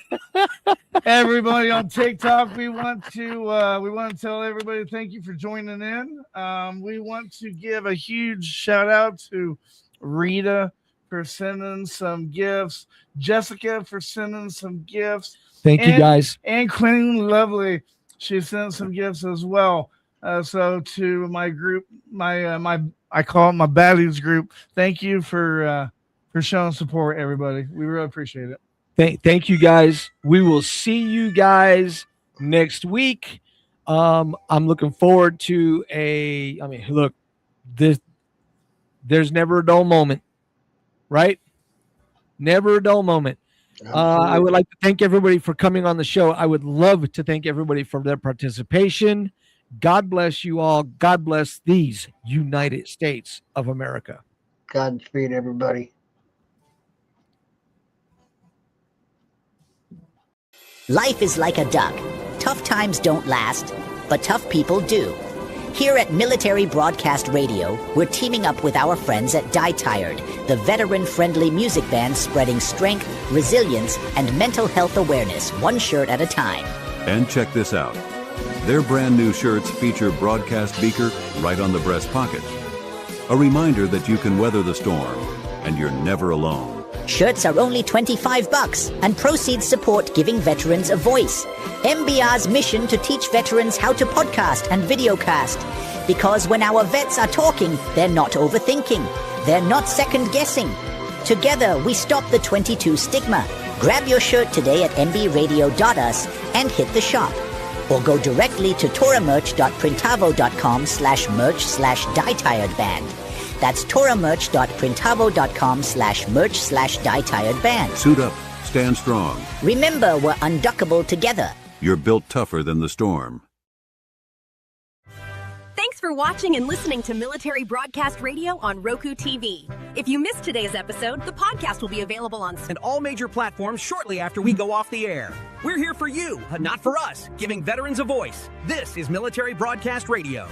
Speaker 5: Everybody on TikTok, we want to tell everybody thank you for joining in. We want to give a huge shout out to Rita for sending some gifts, Jessica for sending some gifts.
Speaker 4: Thank you, guys.
Speaker 5: And Queen Lovely, she sent some gifts as well. So to my group, I call it my baddies group. Thank you for showing support, everybody. We really appreciate it.
Speaker 4: Thank you, guys. We will see you guys next week. I'm looking forward to look, there's never a dull moment, right? Never a dull moment. I would like to thank everybody for coming on the show. I would love to thank everybody for their participation. God bless you all. God bless these United States of America.
Speaker 6: Godspeed, everybody.
Speaker 2: Life is like a duck. Tough times don't last, but tough people do. Here at Military Broadcast Radio, we're teaming up with our friends at Die Tired, the veteran-friendly music band spreading strength, resilience, and mental health awareness one shirt at a time.
Speaker 1: And check this out. Their brand new shirts feature broadcast beaker right on the breast pocket. A reminder that you can weather the storm, and you're never alone.
Speaker 2: Shirts are only $25, and proceeds support giving veterans a voice. MBR's mission to teach veterans how to podcast and videocast. Because when our vets are talking, they're not overthinking. They're not second-guessing. Together, we stop the 22 stigma. Grab your shirt today at mbradio.us and hit the shop. Or go directly to toramerch.printavo.com/merch/dietiredband. That's toramerch.printavo.com/merch/dietiredband.
Speaker 1: Suit up. Stand strong.
Speaker 2: Remember, we're unduckable together.
Speaker 1: You're built tougher than the storm.
Speaker 15: Thanks for watching and listening to Military Broadcast Radio on Roku TV. If you missed today's episode, the podcast will be available on
Speaker 16: and all major platforms shortly after we go off the air. We're here for you, not for us, giving veterans a voice. This is Military Broadcast Radio.